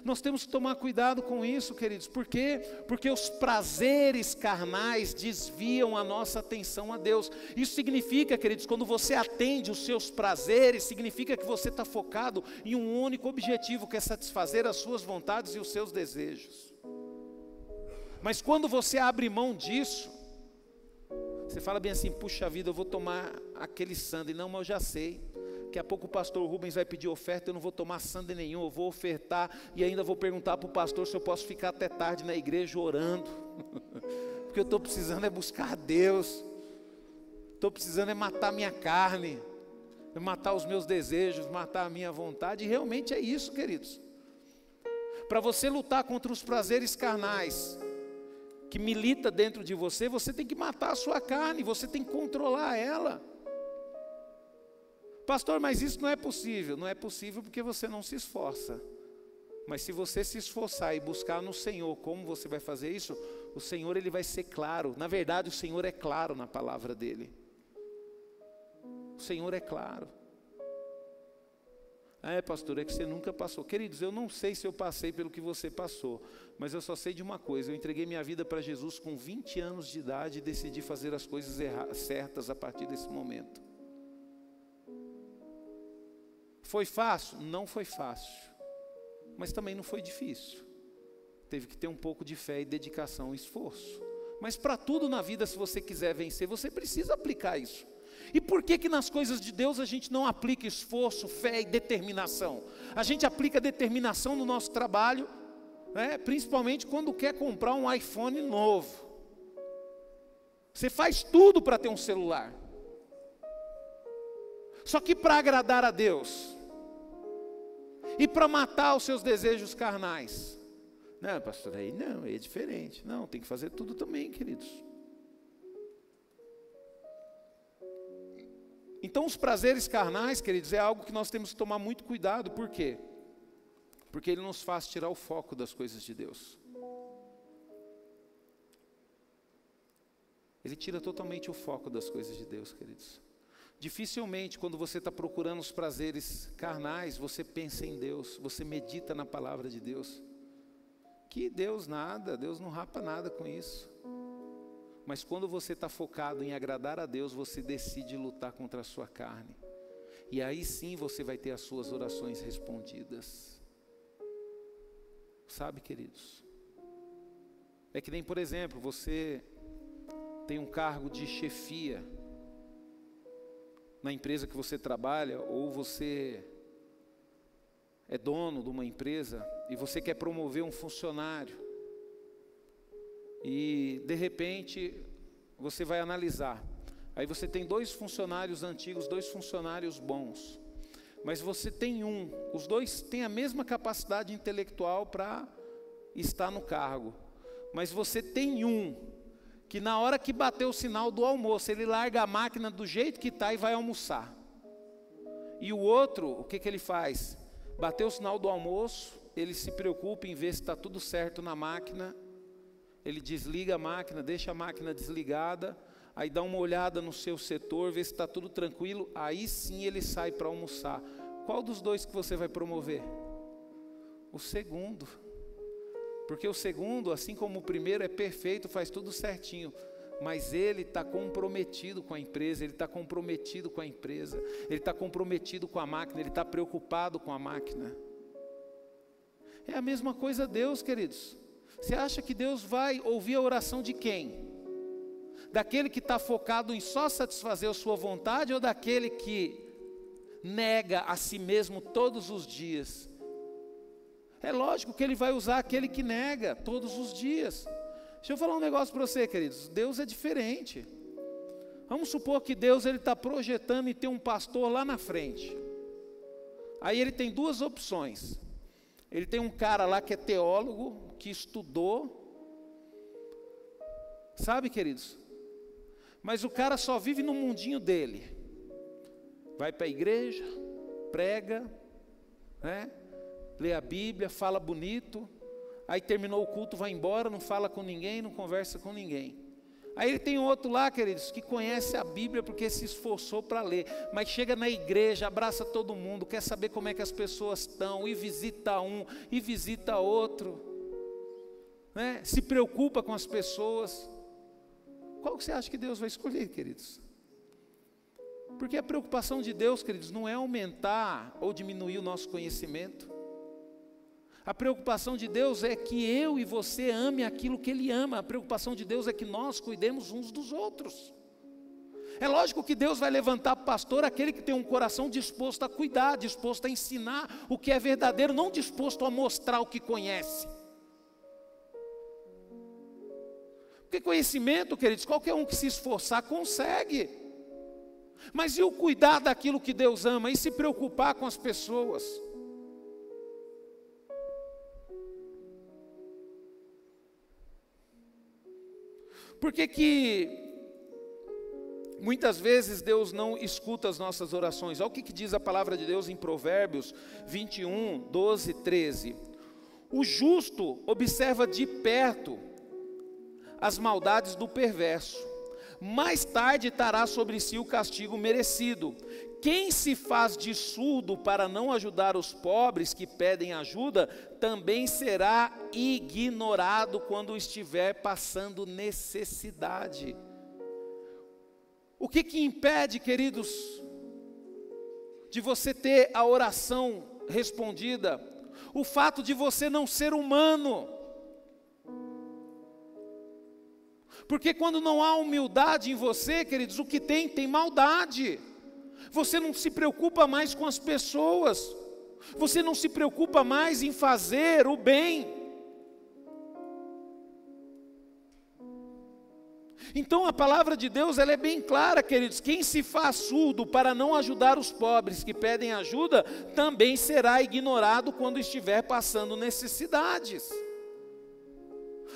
Nós temos que tomar cuidado com isso, queridos. Por quê? Porque os prazeres carnais desviam a nossa atenção a Deus. Isso significa, queridos, quando você atende os seus prazeres, significa que você está focado em um único objetivo, que é satisfazer as suas vontades e os seus desejos. Mas quando você abre mão disso, você fala bem assim, puxa vida, eu vou tomar aquele sundae. Não, mas eu já sei. Daqui a pouco o pastor Rubens vai pedir oferta, eu não vou tomar sundae nenhum, eu vou ofertar e ainda vou perguntar para o pastor se eu posso ficar até tarde na igreja orando, porque eu estou precisando é buscar a Deus, estou precisando é matar minha carne, é matar os meus desejos, matar a minha vontade, e realmente é isso, queridos. Para você lutar contra os prazeres carnais, que milita dentro de você, você tem que matar a sua carne, você tem que controlar ela. Pastor, mas isso não é possível. Não é possível porque você não se esforça. Mas se você se esforçar e buscar no Senhor como você vai fazer isso, o Senhor ele vai ser claro. Na verdade, o Senhor é claro na palavra dele. O Senhor é claro. Pastor, é que você nunca passou. Queridos, eu não sei se eu passei pelo que você passou, mas eu só sei de uma coisa. Eu entreguei minha vida para Jesus com 20 anos de idade e decidi fazer as coisas certas a partir desse momento. Foi fácil? Não foi fácil, mas também não foi difícil. Teve que ter um pouco de fé e dedicação e esforço. Mas para tudo na vida, se você quiser vencer, você precisa aplicar isso. E por que nas coisas de Deus a gente não aplica esforço, fé e determinação? A gente aplica determinação no nosso trabalho, né? Principalmente quando quer comprar um iPhone novo. Você faz tudo para ter um celular. Só que para agradar a Deus e para matar os seus desejos carnais. Não, pastor, aí não, é diferente. Não, tem que fazer tudo também, queridos. Então os prazeres carnais, queridos, é algo que nós temos que tomar muito cuidado. Por quê? Porque ele nos faz tirar o foco das coisas de Deus. Ele tira totalmente o foco das coisas de Deus, queridos. Dificilmente, quando você está procurando os prazeres carnais, você pensa em Deus, você medita na palavra de Deus. Que Deus nada, Deus não rapa nada com isso. Mas quando você está focado em agradar a Deus, você decide lutar contra a sua carne. E aí sim você vai ter as suas orações respondidas. Sabe, queridos? É que nem, por exemplo, você tem um cargo de chefia na empresa que você trabalha, ou você é dono de uma empresa e você quer promover um funcionário e de repente você vai analisar, aí você tem 2 funcionários antigos, 2 funcionários bons, mas você tem os 2 têm a mesma capacidade intelectual para estar no cargo, mas você tem que na hora que bater o sinal do almoço, ele larga a máquina do jeito que está e vai almoçar. E o outro, o que ele faz? Bateu o sinal do almoço, ele se preocupa em ver se está tudo certo na máquina, ele desliga a máquina, deixa a máquina desligada, aí dá uma olhada no seu setor, vê se está tudo tranquilo, aí sim ele sai para almoçar. Qual dos 2 que você vai promover? O segundo. Porque o segundo, assim como o primeiro, é perfeito, faz tudo certinho. Mas ele está comprometido com a empresa, ele está comprometido com a empresa, ele está comprometido com a máquina, ele está preocupado com a máquina. É a mesma coisa Deus, queridos. Você acha que Deus vai ouvir a oração de quem? Daquele que está focado em só satisfazer a sua vontade, ou daquele que nega a si mesmo todos os dias? É lógico que ele vai usar aquele que nega todos os dias. Deixa eu falar um negócio para você, queridos. Deus é diferente. Vamos supor que Deus está projetando e tem um pastor lá na frente. Aí ele tem 2 opções. Ele tem um cara lá que é teólogo, que estudou. Sabe, queridos? Mas o cara só vive no mundinho dele. Vai para a igreja, prega, né? Lê a Bíblia, fala bonito. Aí terminou o culto, vai embora, não fala com ninguém, não conversa com ninguém. Aí ele tem outro lá, queridos, que conhece a Bíblia porque se esforçou para ler. Mas chega na igreja, abraça todo mundo, quer saber como é que as pessoas estão. E visita um, e visita outro. Né? Se preocupa com as pessoas. Qual que você acha que Deus vai escolher, queridos? Porque a preocupação de Deus, queridos, não é aumentar ou diminuir o nosso conhecimento. A preocupação de Deus é que eu e você ame aquilo que Ele ama. A preocupação de Deus é que nós cuidemos uns dos outros. É lógico que Deus vai levantar pastor aquele que tem um coração disposto a cuidar, disposto a ensinar o que é verdadeiro, não disposto a mostrar o que conhece. Porque conhecimento, queridos, qualquer um que se esforçar consegue. Mas e o cuidar daquilo que Deus ama? E se preocupar com as pessoas? Por que muitas vezes Deus não escuta as nossas orações? Olha o que diz a palavra de Deus em Provérbios 21, 12, 13. O justo observa de perto as maldades do perverso. Mais tarde trará sobre si o castigo merecido. Quem se faz de surdo para não ajudar os pobres que pedem ajuda, também será ignorado quando estiver passando necessidade. O que impede, queridos, de você ter a oração respondida? O fato de você não ser humano. Porque quando não há humildade em você, queridos, o que tem maldade. Você não se preocupa mais com as pessoas. Você não se preocupa mais em fazer o bem. Então a palavra de Deus, ela é bem clara, queridos. Quem se faz surdo para não ajudar os pobres que pedem ajuda, também será ignorado quando estiver passando necessidades.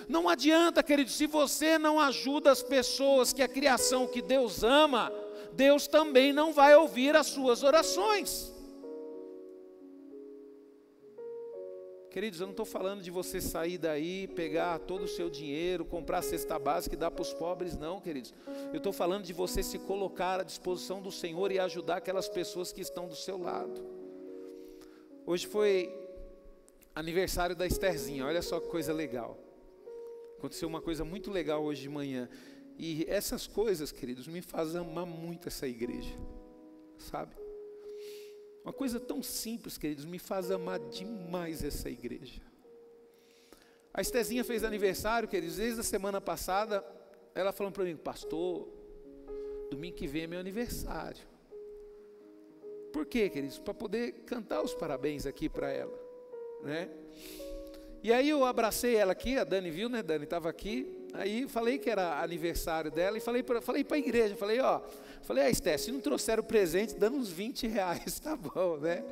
Não adianta, queridos, se você não ajuda as pessoas, que a criação que Deus ama, Deus também não vai ouvir as suas orações. Queridos, eu não estou falando de você sair daí, pegar todo o seu dinheiro, comprar a cesta básica e dar para os pobres, não, queridos. Eu estou falando de você se colocar à disposição do Senhor e ajudar aquelas pessoas que estão do seu lado. Hoje foi aniversário da Estherzinha, olha só que coisa legal. Aconteceu uma coisa muito legal hoje de manhã. E essas coisas, queridos, me fazem amar muito essa igreja, sabe? Uma coisa tão simples, queridos, me faz amar demais essa igreja. A Estezinha fez aniversário, queridos, desde a semana passada. Ela falou para mim: pastor, domingo que vem é meu aniversário. Por quê, queridos? Para poder cantar os parabéns aqui para ela, né? E aí eu abracei ela aqui, a Dani viu, né? Dani estava aqui. Aí falei que era aniversário dela e falei para a igreja, falei, Esté, se não trouxeram o presente, dando uns 20 reais, tá bom, né?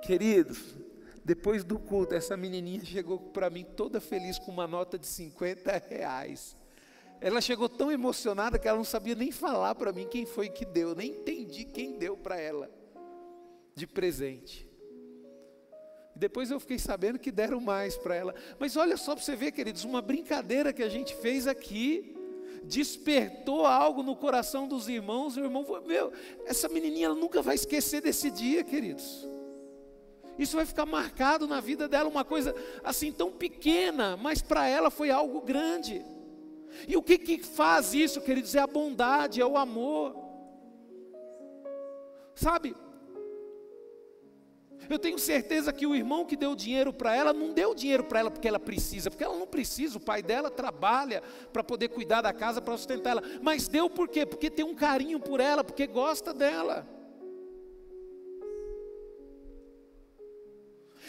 Queridos, depois do culto, essa menininha chegou para mim toda feliz com uma nota de 50 reais. Ela chegou tão emocionada que ela não sabia nem falar para mim quem foi que deu, nem entendi quem deu para ela de presente. Depois eu fiquei sabendo que deram mais para ela. Mas olha só para você ver, queridos, uma brincadeira que a gente fez aqui despertou algo no coração dos irmãos. O irmão falou: meu, essa menininha ela nunca vai esquecer desse dia, queridos. Isso vai ficar marcado na vida dela, uma coisa assim tão pequena, mas para ela foi algo grande. E o que faz isso, queridos? É a bondade, é o amor. Sabe? Eu tenho certeza que o irmão que deu dinheiro para ela, não deu dinheiro para ela porque ela precisa, porque ela não precisa, o pai dela trabalha para poder cuidar da casa, para sustentar ela, mas deu por quê? Porque tem um carinho por ela, porque gosta dela.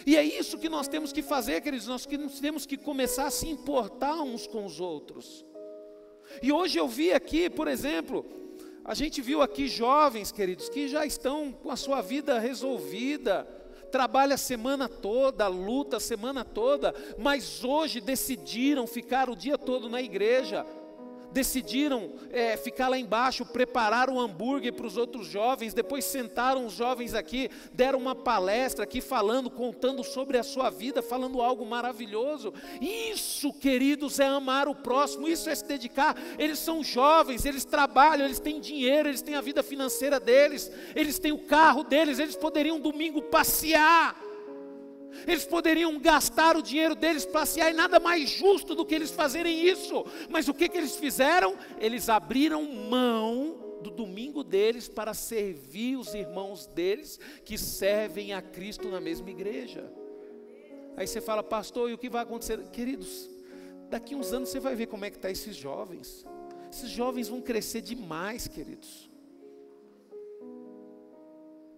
E é isso que nós temos que fazer, queridos, nós temos que começar a se importar uns com os outros. E hoje eu vi aqui, por exemplo, a gente viu aqui jovens, queridos, que já estão com a sua vida resolvida, trabalha a semana toda, luta a semana toda, mas hoje decidiram ficar o dia todo na igreja. decidiram ficar lá embaixo, prepararam um hambúrguer para os outros jovens, depois sentaram os jovens aqui, deram uma palestra aqui falando, contando sobre a sua vida, falando algo maravilhoso. Isso, queridos, é amar o próximo, isso é se dedicar. Eles são jovens, eles trabalham, eles têm dinheiro, eles têm a vida financeira deles, eles têm o carro deles, eles poderiam domingo passear, eles poderiam gastar o dinheiro deles, passear, e nada mais justo do que eles fazerem isso. Mas o que eles fizeram? Eles abriram mão do domingo deles para servir os irmãos deles que servem a Cristo na mesma igreja. Aí você fala: pastor, e o que vai acontecer? Queridos, daqui uns anos você vai ver como é que está esses jovens. Esses jovens vão crescer demais, queridos.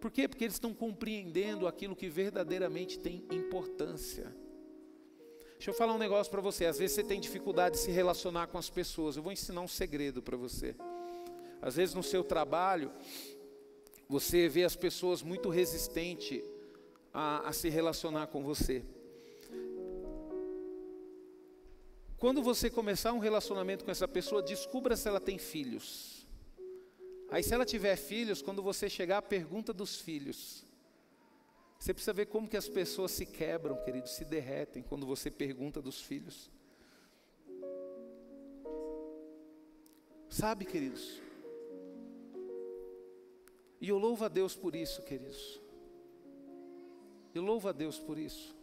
Por quê? Porque eles estão compreendendo aquilo que verdadeiramente tem importância. Deixa eu falar um negócio para você. Às vezes você tem dificuldade de se relacionar com as pessoas. Eu vou ensinar um segredo para você. Às vezes no seu trabalho, você vê as pessoas muito resistentes a se relacionar com você. Quando você começar um relacionamento com essa pessoa, descubra se ela tem filhos. Aí se ela tiver filhos, quando você chegar à pergunta dos filhos, você precisa ver como que as pessoas se quebram, queridos, se derretem quando você pergunta dos filhos. Sabe, queridos? E eu louvo a Deus por isso, queridos. Eu louvo a Deus por isso.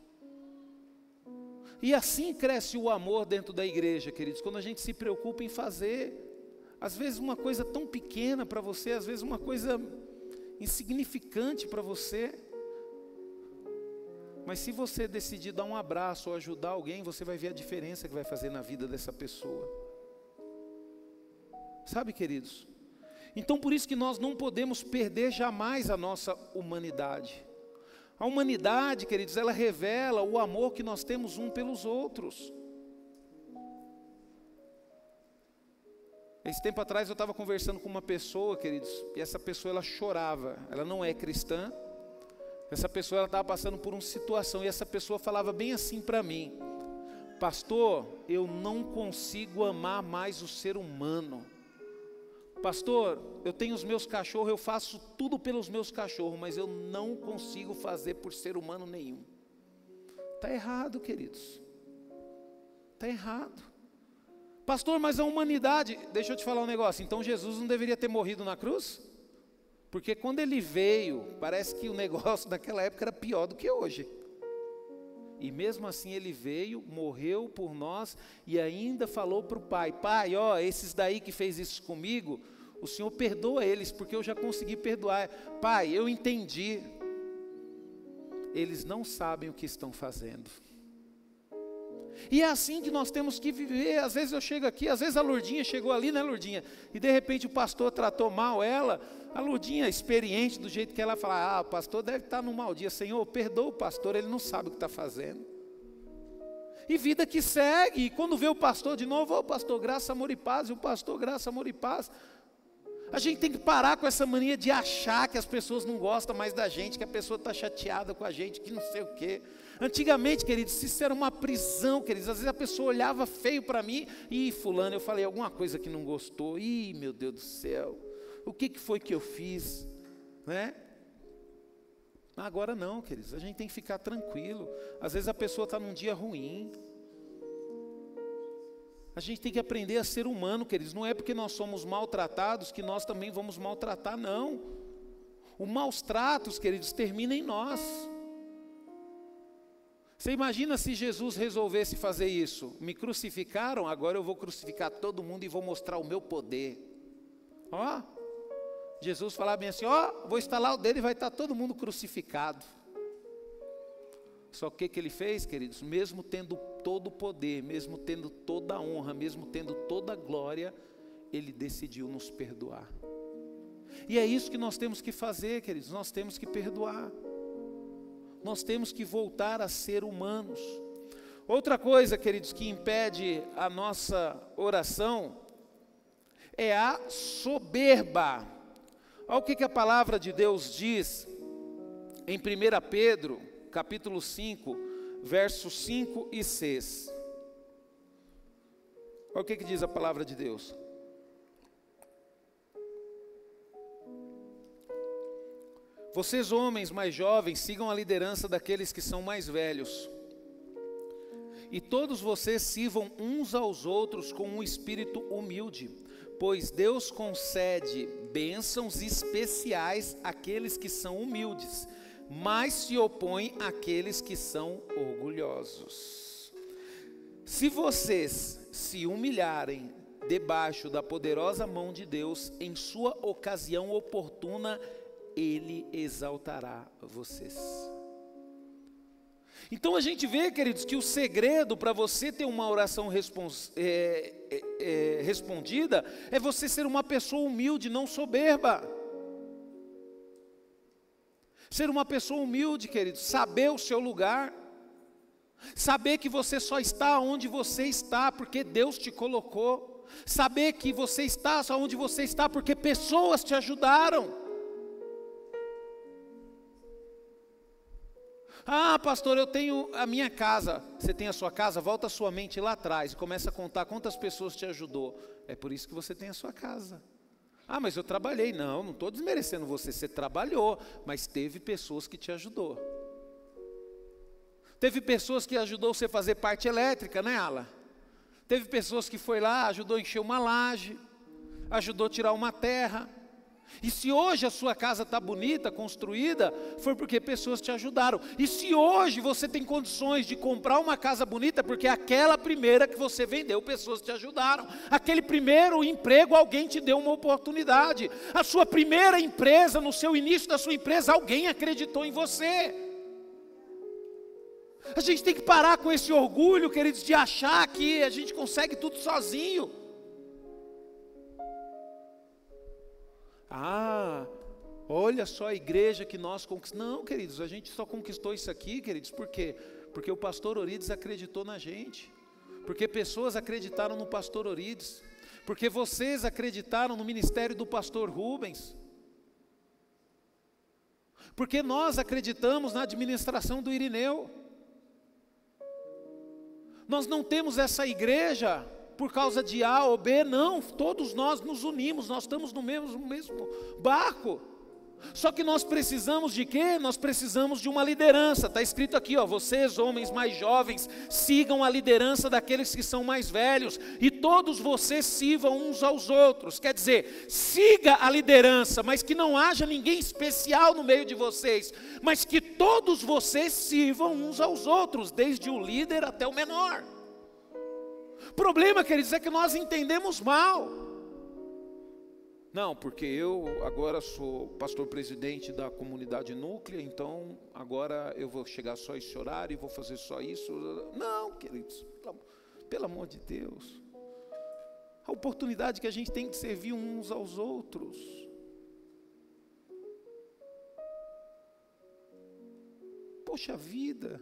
E assim cresce o amor dentro da igreja, queridos, quando a gente se preocupa em fazer, às vezes uma coisa tão pequena para você, às vezes uma coisa insignificante para você, mas se você decidir dar um abraço ou ajudar alguém, você vai ver a diferença que vai fazer na vida dessa pessoa. Sabe, queridos? Então por isso que nós não podemos perder jamais a nossa humanidade. A humanidade, queridos, ela revela o amor que nós temos um pelos outros. Esse tempo atrás eu estava conversando com uma pessoa, queridos, e essa pessoa ela chorava, ela não é cristã, essa pessoa ela estava passando por uma situação, e essa pessoa falava bem assim para mim: pastor, eu não consigo amar mais o ser humano. Pastor, eu tenho os meus cachorros, eu faço tudo pelos meus cachorros, mas eu não consigo fazer por ser humano nenhum. Está errado, queridos, está errado. Pastor, mas a humanidade, deixa eu te falar um negócio, então Jesus não deveria ter morrido na cruz? Porque quando ele veio, parece que o negócio daquela época era pior do que hoje. E mesmo assim ele veio, morreu por nós e ainda falou para o Pai: Pai, ó, esses daí que fez isso comigo, o Senhor perdoa eles, porque eu já consegui perdoar. Pai, eu entendi. Eles não sabem o que estão fazendo. E é assim que nós temos que viver. Às vezes eu chego aqui, às vezes a Lourdinha chegou ali, né, Lourdinha? E de repente o pastor tratou mal ela. A Lourdinha, experiente do jeito que ela fala: ah, o pastor deve estar num mau dia. Senhor, perdoa o pastor, ele não sabe o que está fazendo. E vida que segue. E quando vê o pastor de novo: ô pastor, graça, amor e paz. E o pastor, graça, amor e paz. A gente tem que parar com essa mania de achar que as pessoas não gostam mais da gente, que a pessoa está chateada com a gente, que não sei o quê. Antigamente, queridos, isso era uma prisão, queridos. Às vezes a pessoa olhava feio para mim: ih, fulano, eu falei alguma coisa que não gostou. Ih, meu Deus do céu, o que foi que eu fiz? Né? Agora não, queridos, a gente tem que ficar tranquilo. Às vezes a pessoa está num dia ruim. A gente tem que aprender a ser humano, queridos. Não é porque nós somos maltratados que nós também vamos maltratar, não. Os maus tratos, queridos, termina em nós. Você imagina se Jesus resolvesse fazer isso? Me crucificaram, agora eu vou crucificar todo mundo e vou mostrar o meu poder. Ó, Jesus falava bem assim: ó, vou estalar o dedo e vai estar todo mundo crucificado. Só que o que ele fez, queridos? Mesmo tendo todo o poder, mesmo tendo toda a honra, mesmo tendo toda a glória, ele decidiu nos perdoar. E é isso que nós temos que fazer, queridos. Nós temos que perdoar. Nós temos que voltar a ser humanos. Outra coisa, queridos, que impede a nossa oração é a soberba. Olha o que a palavra de Deus diz em 1 Pedro, capítulo 5, versos 5 e 6. Olha o que diz a palavra de Deus. Vocês, homens mais jovens, sigam a liderança daqueles que são mais velhos. E todos vocês sirvam uns aos outros com um espírito humilde, pois Deus concede bênçãos especiais àqueles que são humildes, mas se opõe àqueles que são orgulhosos. Se vocês se humilharem debaixo da poderosa mão de Deus, em sua ocasião oportuna, Ele exaltará vocês. Então a gente vê, queridos, que o segredo para você ter uma oração respondida é você ser uma pessoa humilde, não soberba. Ser uma pessoa humilde, queridos, saber o seu lugar, saber que você só está onde você está porque Deus te colocou, saber que você está só onde você está porque pessoas te ajudaram. Ah, pastor, eu tenho a minha casa. Você tem a sua casa? Volta a sua mente lá atrás e começa a contar quantas pessoas te ajudou. É por isso que você tem a sua casa. Ah, mas eu trabalhei. Não estou desmerecendo você. Você trabalhou, mas teve pessoas que te ajudou. Teve pessoas que ajudou você a fazer parte elétrica, né, Ala? Teve pessoas que foi lá, ajudou a encher uma laje, ajudou a tirar uma terra. E se hoje a sua casa está bonita, construída, foi porque pessoas te ajudaram. E se hoje você tem condições de comprar uma casa bonita, porque aquela primeira que você vendeu, pessoas te ajudaram. Aquele primeiro emprego, alguém te deu uma oportunidade. A sua primeira empresa, no seu início da sua empresa, alguém acreditou em você. A gente tem que parar com esse orgulho, queridos, de achar que a gente consegue tudo sozinho. Ah, olha só a igreja que nós conquistamos. Não, queridos, a gente só conquistou isso aqui, queridos, por quê? Porque o pastor Orides acreditou na gente, porque pessoas acreditaram no pastor Orides, porque vocês acreditaram no ministério do pastor Rubens, porque nós acreditamos na administração do Irineu. Nós não temos essa igreja por causa de A ou B, não, todos nós nos unimos, nós estamos no mesmo barco. Só que nós precisamos de quê? Nós precisamos de uma liderança. Está escrito aqui, ó, vocês, homens mais jovens, sigam a liderança daqueles que são mais velhos, e todos vocês sirvam uns aos outros. Quer dizer, siga a liderança, mas que não haja ninguém especial no meio de vocês, mas que todos vocês sirvam uns aos outros, desde o líder até o menor. O problema, queridos, é que nós entendemos mal. Não, porque eu agora sou pastor presidente da comunidade núclea, então agora eu vou chegar só esse horário e vou fazer só isso. Não, queridos, pelo amor de Deus. A oportunidade que a gente tem de servir uns aos outros. Poxa vida.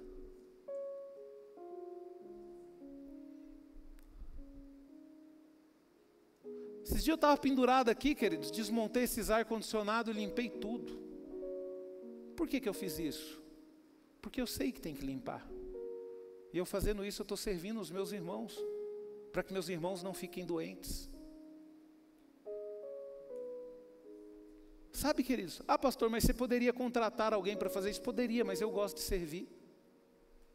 Esses dias eu estava pendurado aqui, queridos, desmontei esses ar-condicionado e limpei tudo. Por que eu fiz isso? Porque eu sei que tem que limpar. E eu fazendo isso, eu estou servindo os meus irmãos, para que meus irmãos não fiquem doentes. Sabe, queridos? Ah, pastor, mas você poderia contratar alguém para fazer isso? Poderia, mas eu gosto de servir.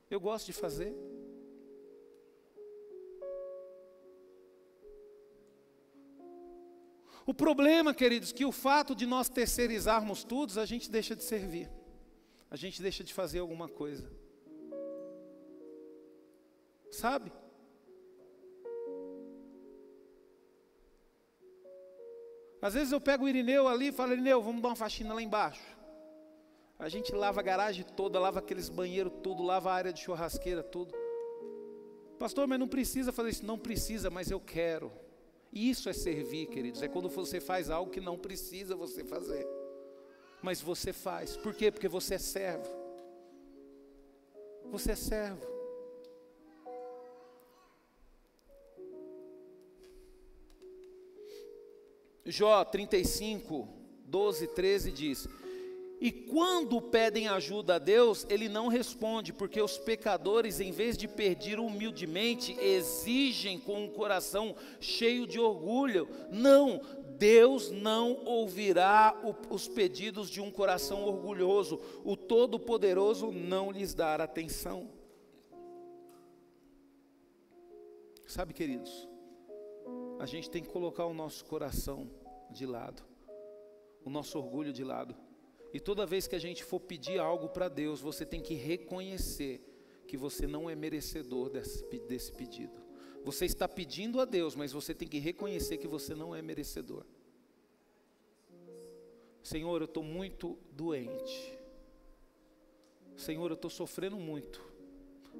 Eu gosto de fazer. O problema, queridos, que o fato de nós terceirizarmos tudo, a gente deixa de servir. A gente deixa de fazer alguma coisa. Sabe? Às vezes eu pego o Irineu ali e falo, Irineu, vamos dar uma faxina lá embaixo. A gente lava a garagem toda, lava aqueles banheiros tudo, lava a área de churrasqueira tudo. Pastor, mas não precisa fazer isso. Não precisa, mas eu quero. Isso é servir, queridos, é quando você faz algo que não precisa você fazer, mas você faz. Por quê? Porque você é servo. Você é servo. Jó 35, 12, 13 diz: E quando pedem ajuda a Deus, Ele não responde, porque os pecadores, em vez de pedir humildemente, exigem com um coração cheio de orgulho. Não, Deus não ouvirá os pedidos de um coração orgulhoso. O Todo-Poderoso não lhes dará atenção. Sabe, queridos, a gente tem que colocar o nosso coração de lado, o nosso orgulho de lado. E toda vez que a gente for pedir algo para Deus, você tem que reconhecer que você não é merecedor desse pedido. Você está pedindo a Deus, mas você tem que reconhecer que você não é merecedor. Senhor, eu estou muito doente. Senhor, eu estou sofrendo muito.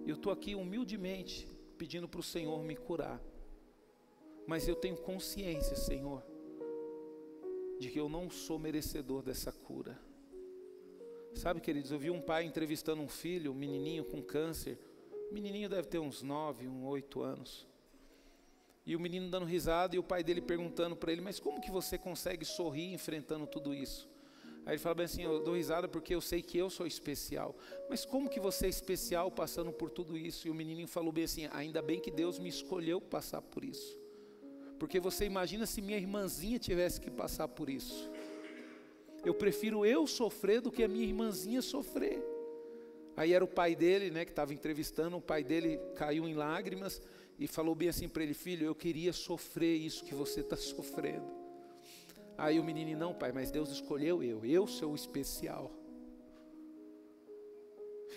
Eu estou aqui humildemente pedindo para o Senhor me curar. Mas eu tenho consciência, Senhor, de que eu não sou merecedor dessa cura. Sabe, queridos, eu vi um pai entrevistando um filho, um menininho com câncer. O menininho deve ter uns 9, 8 anos. E o menino dando risada e o pai dele perguntando para ele, mas como que você consegue sorrir enfrentando tudo isso? Aí ele fala bem assim, eu dou risada porque eu sei que eu sou especial. Mas como que você é especial passando por tudo isso? E o menininho falou bem assim, ainda bem que Deus me escolheu passar por isso. Porque você imagina se minha irmãzinha tivesse que passar por isso. Eu prefiro eu sofrer do que a minha irmãzinha sofrer. Aí era o pai dele, né, que estava entrevistando, o pai dele caiu em lágrimas e falou bem assim para ele, filho, eu queria sofrer isso que você está sofrendo. Aí o menino, não pai, mas Deus escolheu eu sou o especial.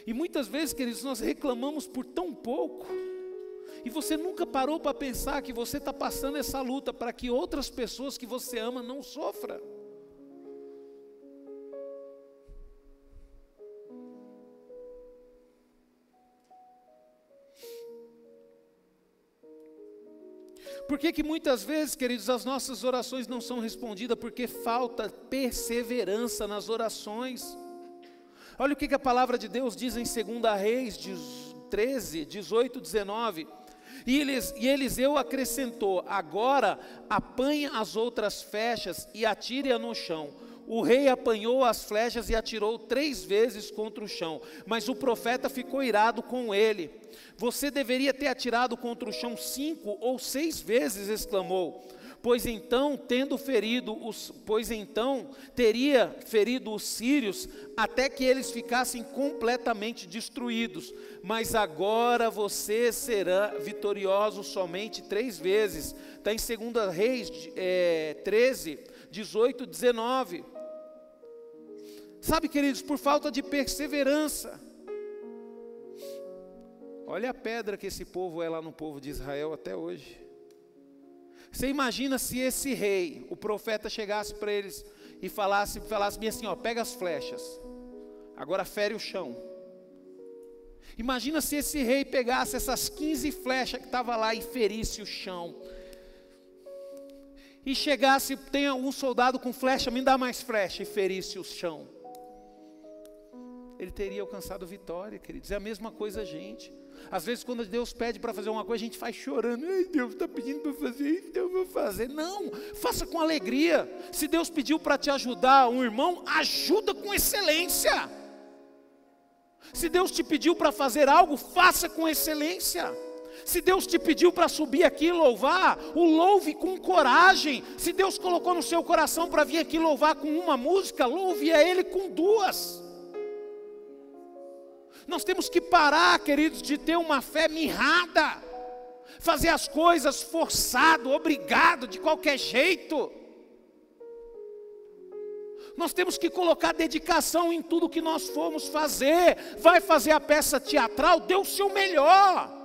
E muitas vezes, queridos, nós reclamamos por tão pouco. E você nunca parou para pensar que você está passando essa luta para que outras pessoas que você ama não sofram. Por que muitas vezes, queridos, as nossas orações não são respondidas? Porque falta perseverança nas orações. Olha o que a palavra de Deus diz em 2 Reis 13, 18, 19. E Eliseu acrescentou, agora apanha as outras flechas e atire-a no chão. O rei apanhou as flechas e atirou 3 vezes contra o chão, mas o profeta ficou irado com ele. Você deveria ter atirado contra o chão 5 ou 6 vezes, exclamou. Pois então teria ferido os sírios até que eles ficassem completamente destruídos. Mas agora você será vitorioso somente 3 vezes. Está em 2 Reis 13, 18, 19. Sabe, queridos, por falta de perseverança. Olha a pedra que esse povo é lá no povo de Israel até hoje. Você imagina se esse rei, o profeta, chegasse para eles e falasse bem assim, ó, pega as flechas, agora fere o chão. Imagina se esse rei pegasse essas 15 flechas que estavam lá e ferisse o chão. E chegasse, tem algum soldado com flecha, me dá mais flecha, e ferisse o chão. Ele teria alcançado vitória, queridos. É a mesma coisa a gente. Às vezes quando Deus pede para fazer uma coisa, a gente faz chorando. Ai, Deus está pedindo para fazer isso, então eu vou fazer. Não, faça com alegria. Se Deus pediu para te ajudar um irmão, ajuda com excelência. Se Deus te pediu para fazer algo, faça com excelência. Se Deus te pediu para subir aqui e louvar, o louve com coragem. Se Deus colocou no seu coração para vir aqui louvar com uma música, louve a Ele com 2. Nós temos que parar, queridos, de ter uma fé mirrada, fazer as coisas forçado, obrigado, de qualquer jeito. Nós temos que colocar dedicação em tudo que nós formos fazer. Vai fazer a peça teatral, dê o seu melhor.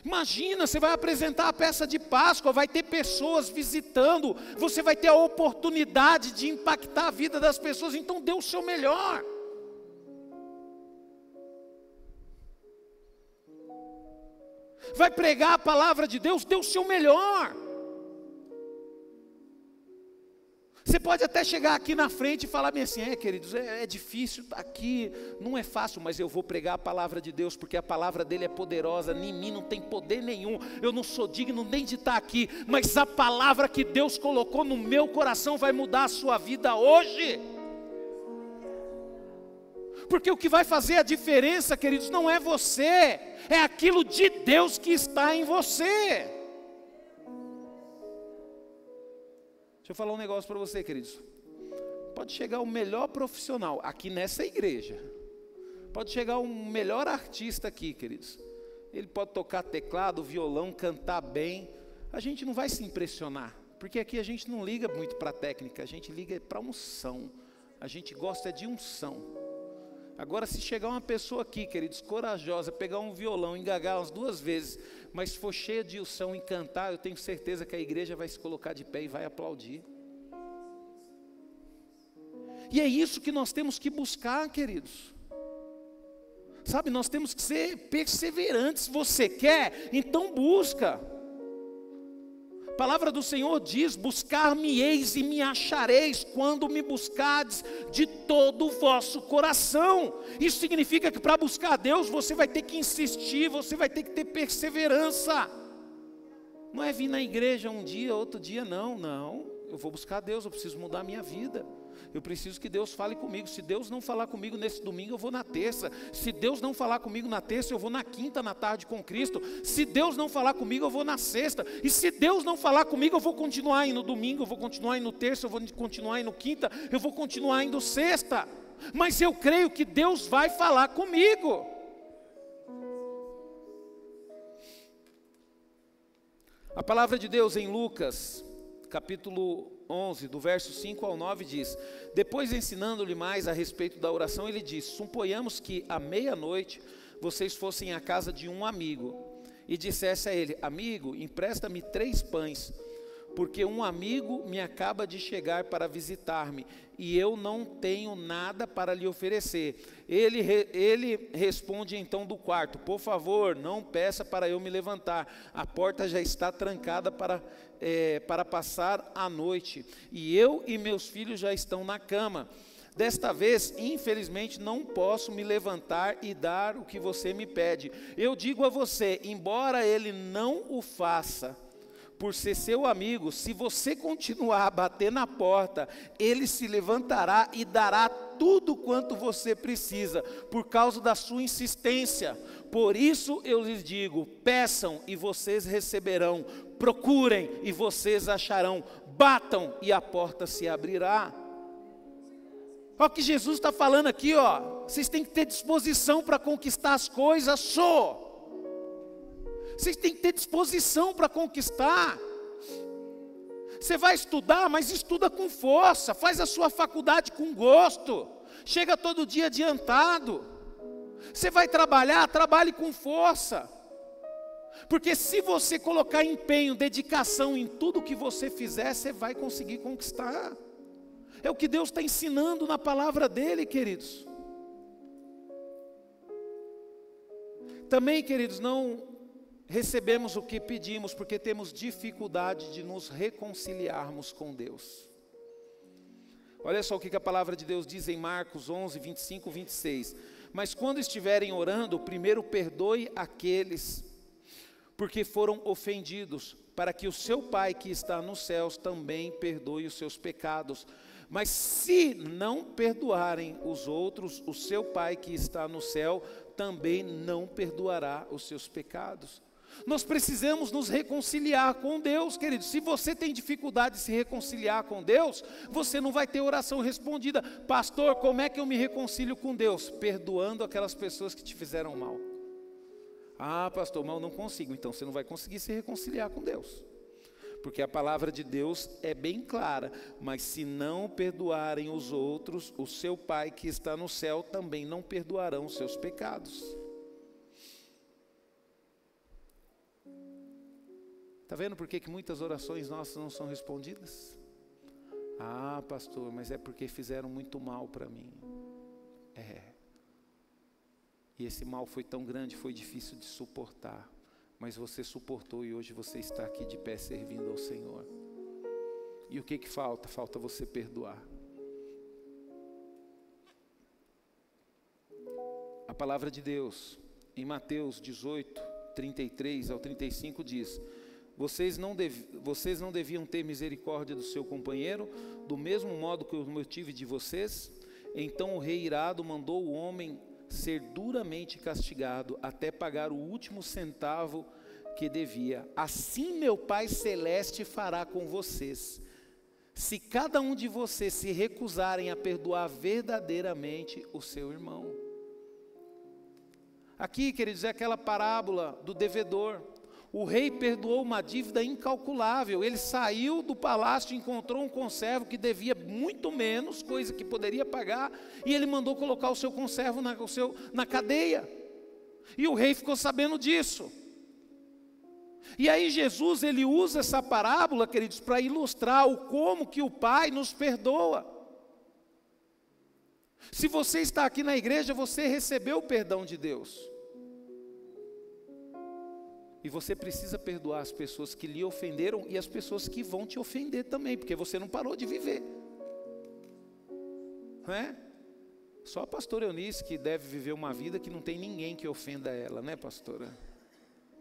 Imagina, você vai apresentar a peça de Páscoa, vai ter pessoas visitando, você vai ter a oportunidade de impactar a vida das pessoas, então dê o seu melhor. Vai pregar a palavra de Deus, dê o seu melhor. Você pode até chegar aqui na frente e falar bem assim: queridos, é difícil aqui, não é fácil, mas eu vou pregar a palavra de Deus, porque a palavra dele é poderosa, em mim não tem poder nenhum, eu não sou digno nem de estar aqui, mas a palavra que Deus colocou no meu coração vai mudar a sua vida hoje. Porque o que vai fazer a diferença, queridos, não é você, é aquilo de Deus que está em você. Deixa eu falar um negócio para você, queridos. Pode chegar o melhor profissional aqui nessa igreja. Pode chegar o melhor artista aqui, queridos. Ele pode tocar teclado, violão, cantar bem. A gente não vai se impressionar, porque aqui a gente não liga muito para a técnica, a gente liga para a unção. A gente gosta de unção. Agora, se chegar uma pessoa aqui, queridos, corajosa, pegar um violão, engagar umas 2 vezes, mas se for cheia de unção e cantar, eu tenho certeza que a igreja vai se colocar de pé e vai aplaudir. E é isso que nós temos que buscar, queridos. Sabe, nós temos que ser perseverantes. Se você quer, então busca. A palavra do Senhor diz: buscar-me-eis e me achareis, quando me buscardes de todo o vosso coração. Isso significa que para buscar a Deus, você vai ter que insistir, você vai ter que ter perseverança. Não é vir na igreja um dia, outro dia, não. Eu vou buscar a Deus, eu preciso mudar a minha vida. Eu preciso que Deus fale comigo. Se Deus não falar comigo nesse domingo, eu vou na terça. Se Deus não falar comigo na terça, eu vou na quinta, na tarde com Cristo. Se Deus não falar comigo, eu vou na sexta. E se Deus não falar comigo, eu vou continuar indo no domingo, eu vou continuar indo no terça, eu vou continuar indo quinta, eu vou continuar indo sexta. Mas eu creio que Deus vai falar comigo. A palavra de Deus em Lucas, capítulo 11, do verso 5 ao 9 diz: depois, ensinando-lhe mais a respeito da oração, ele disse: suponhamos que à meia-noite vocês fossem à casa de um amigo e dissesse a ele: amigo, empresta-me 3 pães, porque um amigo me acaba de chegar para visitar-me e eu não tenho nada para lhe oferecer. Ele responde então do quarto: por favor, não peça para eu me levantar, a porta já está trancada para passar a noite, e eu e meus filhos já estão na cama. Desta vez, infelizmente, não posso me levantar e dar o que você me pede. Eu digo a você, embora ele não o faça por ser seu amigo, se você continuar a bater na porta, ele se levantará e dará tudo quanto você precisa, por causa da sua insistência. Por isso eu lhes digo: peçam e vocês receberão, procurem e vocês acharão, batam e a porta se abrirá. Olha o que Jesus está falando aqui, ó. Vocês têm que ter disposição para conquistar as coisas, Vocês têm que ter disposição para conquistar. Você vai estudar, mas estuda com força. Faz a sua faculdade com gosto. Chega todo dia adiantado. Você vai trabalhar, trabalhe com força. Porque se você colocar empenho, dedicação em tudo que você fizer, você vai conseguir conquistar. É o que Deus está ensinando na palavra dele, queridos. Também, queridos, não recebemos o que pedimos porque temos dificuldade de nos reconciliarmos com Deus. Olha só o que a palavra de Deus diz em Marcos 11, 25, 26. Mas quando estiverem orando, primeiro perdoe aqueles porque foram ofendidos, para que o seu Pai que está nos céus também perdoe os seus pecados. Mas se não perdoarem os outros, o seu Pai que está no céu também não perdoará os seus pecados. Nós precisamos nos reconciliar com Deus, queridos. Se você tem dificuldade de se reconciliar com Deus, você não vai ter oração respondida. Pastor, como é que eu me reconcilio com Deus? Perdoando aquelas pessoas que te fizeram mal. Ah, pastor, mas eu não consigo. Então você não vai conseguir se reconciliar com Deus. Porque a palavra de Deus é bem clara: mas se não perdoarem os outros, o seu Pai que está no céu também não perdoarão os seus pecados. Está vendo por que muitas orações nossas não são respondidas? Ah, pastor, mas é porque fizeram muito mal para mim. E esse mal foi tão grande, foi difícil de suportar. Mas você suportou e hoje você está aqui de pé servindo ao Senhor. E o que que falta? Falta você perdoar. A palavra de Deus, em Mateus 18, 33 ao 35 diz: Vocês não deviam ter misericórdia do seu companheiro, do mesmo modo que eu tive de vocês? Então o rei irado mandou o homem ser duramente castigado, até pagar o último centavo que devia. Assim meu Pai Celeste fará com vocês, se cada um de vocês se recusarem a perdoar verdadeiramente o seu irmão. Aqui, queridos, é aquela parábola do devedor. O rei perdoou uma dívida incalculável. Ele saiu do palácio e encontrou um conservo que devia muito menos, coisa que poderia pagar, e ele mandou colocar o seu conservo na cadeia. E o rei ficou sabendo disso. E aí Jesus, ele usa essa parábola, queridos, para ilustrar como que o Pai nos perdoa. Se você está aqui na igreja, você recebeu o perdão de Deus. E você precisa perdoar as pessoas que lhe ofenderam e as pessoas que vão te ofender também, porque você não parou de viver. Não é? Só a pastora Eunice que deve viver uma vida que não tem ninguém que ofenda ela, né, pastora?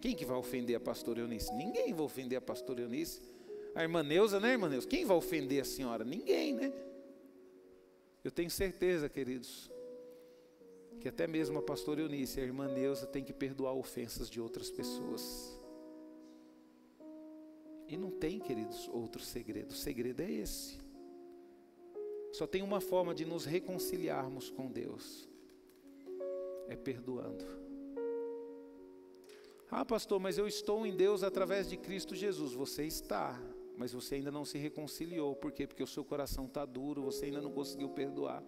Quem que vai ofender a pastora Eunice? Ninguém vai ofender a pastora Eunice. A irmã Neuza, né, irmã Neuza? Quem vai ofender a senhora? Ninguém, né? Eu tenho certeza, queridos, que até mesmo a pastora Eunice e a irmã Neuza tem que perdoar ofensas de outras pessoas. E não tem, queridos, outro segredo. O segredo é esse. Só tem uma forma de nos reconciliarmos com Deus. É perdoando. Ah, pastor, mas eu estou em Deus através de Cristo Jesus. Você está, mas você ainda não se reconciliou. Por quê? Porque o seu coração está duro, você ainda não conseguiu perdoar.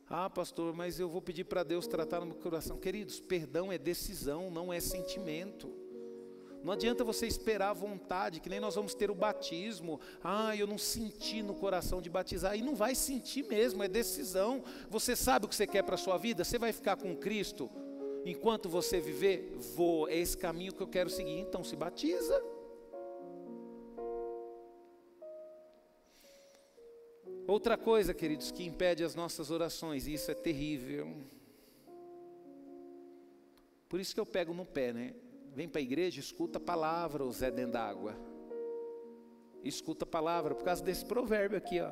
Ah, pastor, mas eu vou pedir para Deus tratar no meu coração. Queridos, perdão é decisão, não é sentimento. Não adianta você esperar a vontade, que nem nós vamos ter o batismo. Ah, eu não senti no coração de batizar. E não vai sentir mesmo, é decisão. Você sabe o que você quer para a sua vida? Você vai ficar com Cristo enquanto você viver? Vou, é esse caminho que eu quero seguir. Então se batiza. Outra coisa, queridos, que impede as nossas orações, e isso é terrível. Por isso que eu pego no pé, né? Vem para a igreja, escuta a palavra, o Zé dentro d'água. Escuta a palavra, por causa desse provérbio aqui, ó.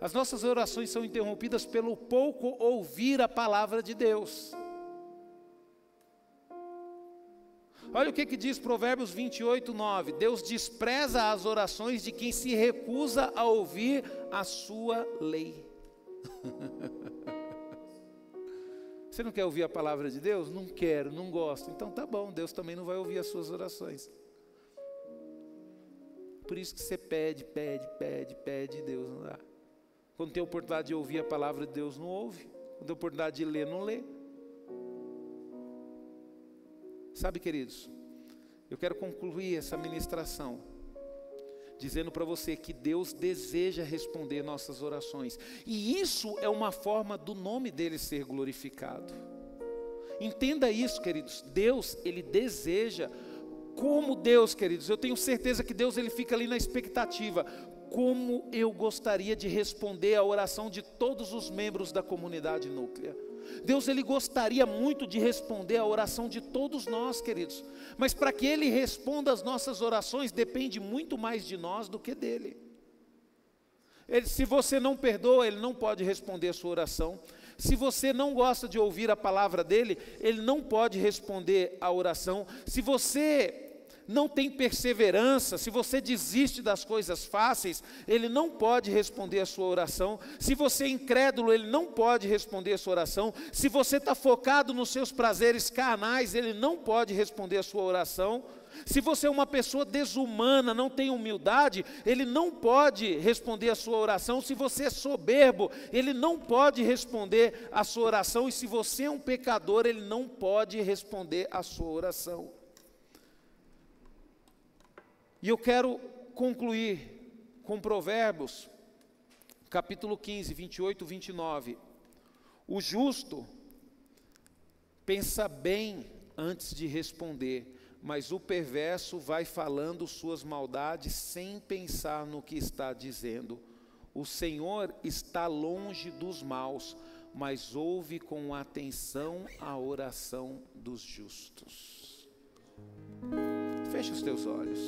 As nossas orações são interrompidas pelo pouco ouvir a palavra de Deus. Olha o que diz Provérbios 28, 9. Deus despreza as orações de quem se recusa a ouvir a sua lei. Você não quer ouvir a palavra de Deus? Não quero, não gosto. Então tá bom, Deus também não vai ouvir as suas orações. Por isso que você pede, Deus não dá. Quando tem a oportunidade de ouvir a palavra de Deus, não ouve. Quando tem a oportunidade de ler, não lê. Sabe, queridos, eu quero concluir essa ministração dizendo para você que Deus deseja responder nossas orações. E isso é uma forma do nome dele ser glorificado. Entenda isso, queridos. Deus, ele deseja. Como Deus, queridos, eu tenho certeza que Deus, ele fica ali na expectativa. Como eu gostaria de responder a oração de todos os membros da comunidade núclea. Deus, ele gostaria muito de responder a oração de todos nós, queridos. Mas para que ele responda as nossas orações, depende muito mais de nós do que dele. Se você não perdoa, ele não pode responder a sua oração. Se você não gosta de ouvir a palavra dele, ele não pode responder a oração. Se você não tem perseverança, se você desiste das coisas fáceis, ele não pode responder a sua oração. Se você é incrédulo, ele não pode responder a sua oração. Se você está focado nos seus prazeres carnais, ele não pode responder a sua oração. Se você é uma pessoa desumana, não tem humildade, ele não pode responder a sua oração. Se você é soberbo, ele não pode responder a sua oração. E se você é um pecador, ele não pode responder a sua oração. E eu quero concluir com Provérbios, capítulo 15, 28, 29. O justo pensa bem antes de responder, mas o perverso vai falando suas maldades sem pensar no que está dizendo. O Senhor está longe dos maus, mas ouve com atenção a oração dos justos. Feche os teus olhos.